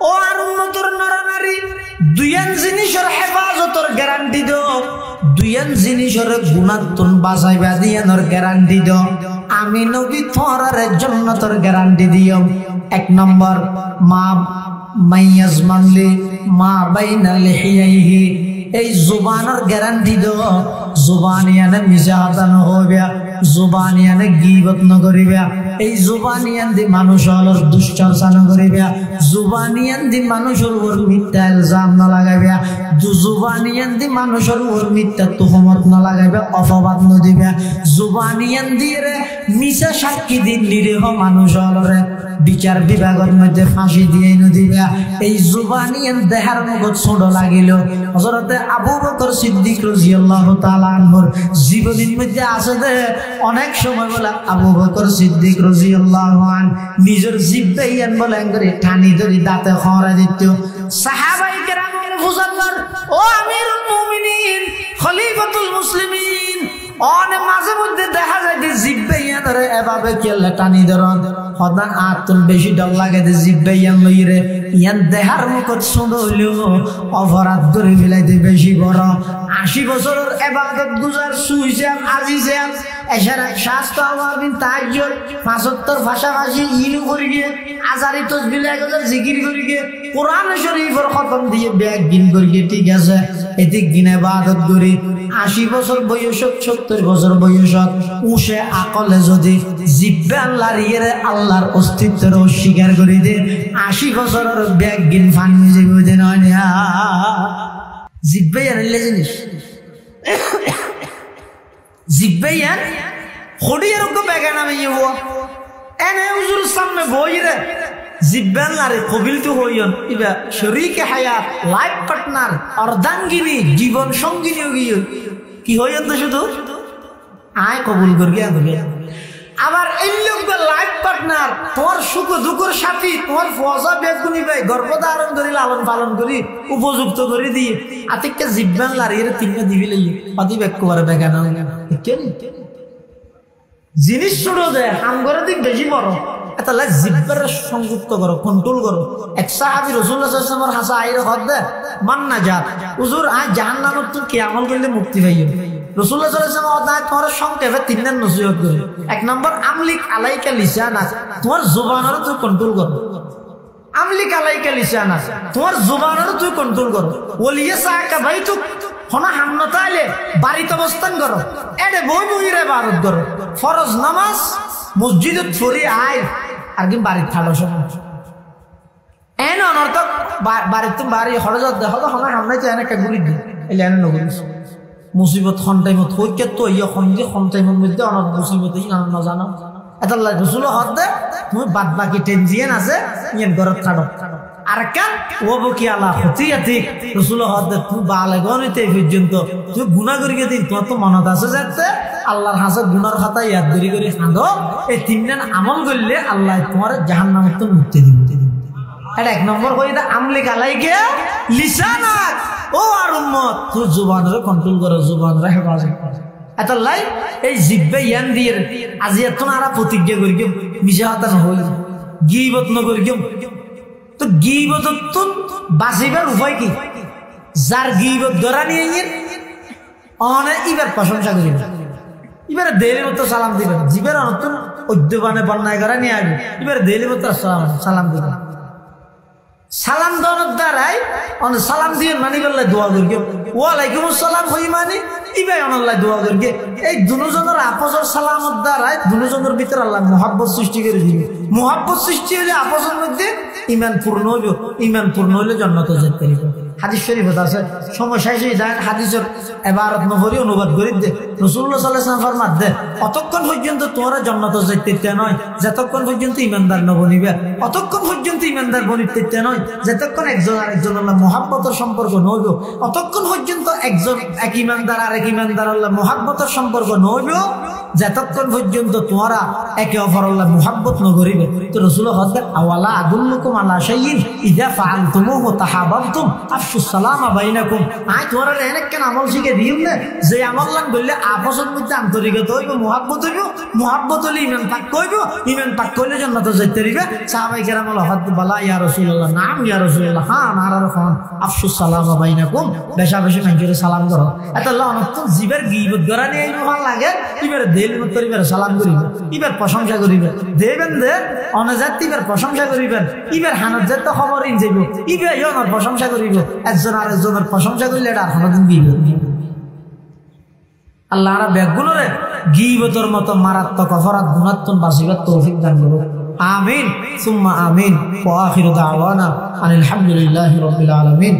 A: ও আর উম্মতের নরনারী দুইয়ান জিনিসের হেফাজতের গ্যারান্টি দাও দুইয়ান জিনিসের গুণাতুন বাঁচাইবা দিয়ানোর গ্যারান্টি দাও আমি নবী তোমার জান্নাতের গ্যারান্টি দিও এক নম্বর মা মাইয়াজমানলি মা বাইনা লিহিয়াইহি এই জুবানের গ্যারান্টি দাও জুবানিয়ানে মিছা কথা নহইবা জুবানিয়ানে গীবত নকরিবা এই জুবানিয়ান দি মানুষের দুশ্চর্চা নকরিবা জুবানিয়ান দি মানুষের উপর মিথ্যা ইলজাম না লাগাইবা জুবানিয়ান দি মানুষের উপর মিথ্যা তুহমত না লাগাইবা অপবাদ ন দিবা জুবানিয়ান দিয়ে মিছা সাক্ষী দিন নিরীহ মানুষের বিচার বিভাগের মধ্যে ফাঁসি দিয়ে নদিবা এই জুবানিয়ান দেহার মগজ ছোট লাগিল হযরতে আবু বকর সিদ্দিক রাদিয়াল্লাহু তাআলা আনহুর জীবনের মধ্যে আছে দে অনেক সময় বলা আবু বকর সিদ্দিক রাদিয়াল্লাহু আন নিজের জিহ্বায়ান বলে করে টানি ধরে দাঁতে খরা দিত সাহাবায়ে কেরামের মুজাল্লার ও আমিরুল মুমিনিন খলিফাতুল মুসলিমিন অনেক মাঝে মধ্যে দেখা যায় যে জিহ্বায়ানরে এভাবে কেলে টানি ধরন হদান আতুন বেশি ডর লাগে যে জিহ্বায়ান লইরে ইয়ান দেহার মুখত শুনলেও অপরাধ করে ফেলাইতে বেশি বড় 80 বছরের ইবাদত গুজার সুইসাম আজিজাম এশারা শাস্ত আওয়াবিন তাহাজ্জুদ 75 ভাষাভাষী ইলু করি গিয়ে আজারি তাসবিহ লাগার জিকির করি গিয়ে কোরআন শরীফের খতম দিয়ে ব্যাগ গিন করি গিয়ে ঠিক আছে এদিক দিন ইবাদত করি 80 বছর বয়স 70 বছর বয়স উশে আকলে যদি জিহ্বা আল্লাহর ইরে আল্লাহর অস্তিত্বের অস্বীকার করে দে 80 বছরের ব্যাগ গিন ফানি যাবে দেন না জিহ্বায়ান জিনিস জিহ্বায়ান খড়িয়ার কো বেগা নামে ইও এনে হুজুর সামনে বইরে জিহ্বান লারে কবিল তো হইয়ন ইবা শরীকে হায়াত লাইফ পার্টনার অর্ধাঙ্গিনী জীবন সঙ্গিনী হইয়ন কি হইয়ন তো শুধু আয় কবুল করিয়া করিয়া আবার এই লোক লাইফ পার্টনার তোমার সুখ দুঃখের সাথী তোমার ফজা বেগুনি ভাই গর্ভধারণ করি লালন পালন করি উপযুক্ত করে দিয়ে আতিককে জিহ্বান লারিয়ে তিনটা দিবি লই অতি ব্যাক করে বেগানা কেন জিনিস ছোট দেয় হাম করে দিক বেশি বড় এটা লাগ জিহ্বার সংযুক্ত করো কন্ট্রোল করো এক সাহাবী রাসূলুল্লাহ সাল্লাল্লাহু আলাইহি ওয়াসাল্লামের হাসা আইরে হদ্দে মান না যা হুজুর আজ জাহান্নামত তো কি আমল করলে মুক্তি পাইবে রাসূলুল্লাহ সাল্লাল্লাহু আলাইহি ওয়াসাল্লাম অদায় তোমার সংক্ষেপে তিনটা নসিহত করে এক নম্বর আমলিক আলাইকা লিসানা তোমার জবানের তুই কন্ট্রোল করো আমলিক আলাইকা লিসানা তোমার জবানের তুই কন্ট্রোল করো ওলিয়া সাকা বাইতুক হনা হামনাতা আইলে বাড়িতে অবস্থান করো এডে বই বইরে ইবাদত করো ফরজ নামাজ মসজিদে পড়ি আয় আর কি বাড়ি থালো সময় এন অনর্থ বাড়িতে বাড়ি হরজত দেখো তো হনা হামনাই চায় না কা গুলি দি এলে এনে নগুলিস মুসিবত খন টাইমত হইকে তো ইয়া খন টাইমের মধ্যে অনেক মুসিবত না জানো এটা রাসূল হদ তুমি বাদ বাকি টেনজিয়ান আছে ইয়ান ঘরত কাটো আর কান ওবো কি আলা হতিয়াতি রাসূল হদ তুমি বালে গনিতে পর্যন্ত তুমি গুনাহ করি গেদিন তোমার তো মনত আছে যাতে আল্লাহর হাসে গুনার খাতা ইয়াদ করি খাঁদো এই তিনজন আমল করলে আল্লাহ তোমার জাহান্নামের তো মুক্তি দিবে এটা এক নম্বর কইদা আমলিক আলাইকে লিসানাত ও আর উম্মত তুই জবানের কন্ট্রোল করো জবানের হেফাজত করো এটা লাই এই জিহ্বা ইয়ান দিয়ে আজি এত নারা প্রতিজ্ঞা করি মিছা কথা নহই গীবত নকরি তো গীবত তো বাঁচিবার উপায় কি যার গীবত ধরা নিয়ে অনেক ইবার প্রশংসা করি এবারে দেরি মতো সালাম দিবেন জীবের অনতুন উদ্যোবানে বন্যায় করা নিয়ে আসবে এবারে দেরি মতো সালাম দিবেন সালাম দেওয়ার দ্বারাই সালাম দিয়ে মানি বললে দোয়া করি ওয়ালাইকুম আসসালাম হই মানি ইবাই অনল্লাহ দোয়া করি এই দুজনের আপসর সালামত দ্বারাই দুজনের ভিতরে আল্লাহ মোহাব্বত সৃষ্টি করে দিবে মোহাব্বত সৃষ্টি হলে আপসের মধ্যে ইমান পূর্ণ হইব ইমান পূর্ণ হইলে জান্নাতে যেতে পারিব হাদিস শরীফত আছে সময় শেষে যায় হাদিসের ইবারত নহরি অনুবাদ করে দে রাসূলুল্লাহ সাল্লাল্লাহু আলাইহি ওয়াসাল্লাম ফরমাতে অতক্ষণ পর্যন্ত তোমরা জান্নাতে যেতে নয় যতক্ষণ পর্যন্ত ইমানদার ন বনিবে অতক্ষণ পর্যন্ত ইমানদার বনিতে নয় যতক্ষণ একজন আরেকজন আল্লাহ মুহাব্বতের সম্পর্ক নইব অতক্ষণ পর্যন্ত একজন এক ইমানদার আরেক ইমানদার আল্লাহ মুহাব্বতের সম্পর্ক নইব যতক্ষণ পর্যন্ত তোমরা একে অপর আল্লাহ মুহাব্বত ন করিবে তো রাসূল হযরত আওয়ালা আদুল্লুকুম আলা শাইইন ইযা ফাআলতুমুহু তাহাবাবতুম আফশু সালামা বাইনাকুম আই তোমরা এনে কেন আমল শিখে দিও না যে আমল লান বললে আপসের মধ্যে আন্তরিকতা হইব মুহাব্বত হইলে ঈমান পাক কইব ঈমান পাক কইলে জান্নাতে যাইতে পারিবে সাহাবায়ে কেরাম হযরত বালা ইয়া রাসূলুল্লাহ নাম ইয়া রাসূলুল্লাহ হ্যাঁ নারার খান আফশু সালামা বাইনাকুম বেশা বেশি মানুষের সালাম করো এত আল্লাহ অনন্ত জিবের গীবত করা নিয়ে ভালো লাগে এবার দেল মত করিবে সালাম করিবে এবার প্রশংসা করিবে দেবেন দে অনজাতিবার প্রশংসা করিবেন এবার হানজাত তো খবর ইন যাইব এবার ইওনার প্রশংসা করিবে একজন আরেকজনের প্রশংসা করলে এটা হানদিন দিবে আল্লাহ আর ব্যাগগুলোরে গীবতের মতো মারাত্মক অপরাধ গুণাত্মক বাসিবার তৌফিক দান করুন আমিন সুম্মা আমিন ওয়া আখিরু দাওয়ানা আলহামদুলিল্লাহি রাব্বিল আলামিন।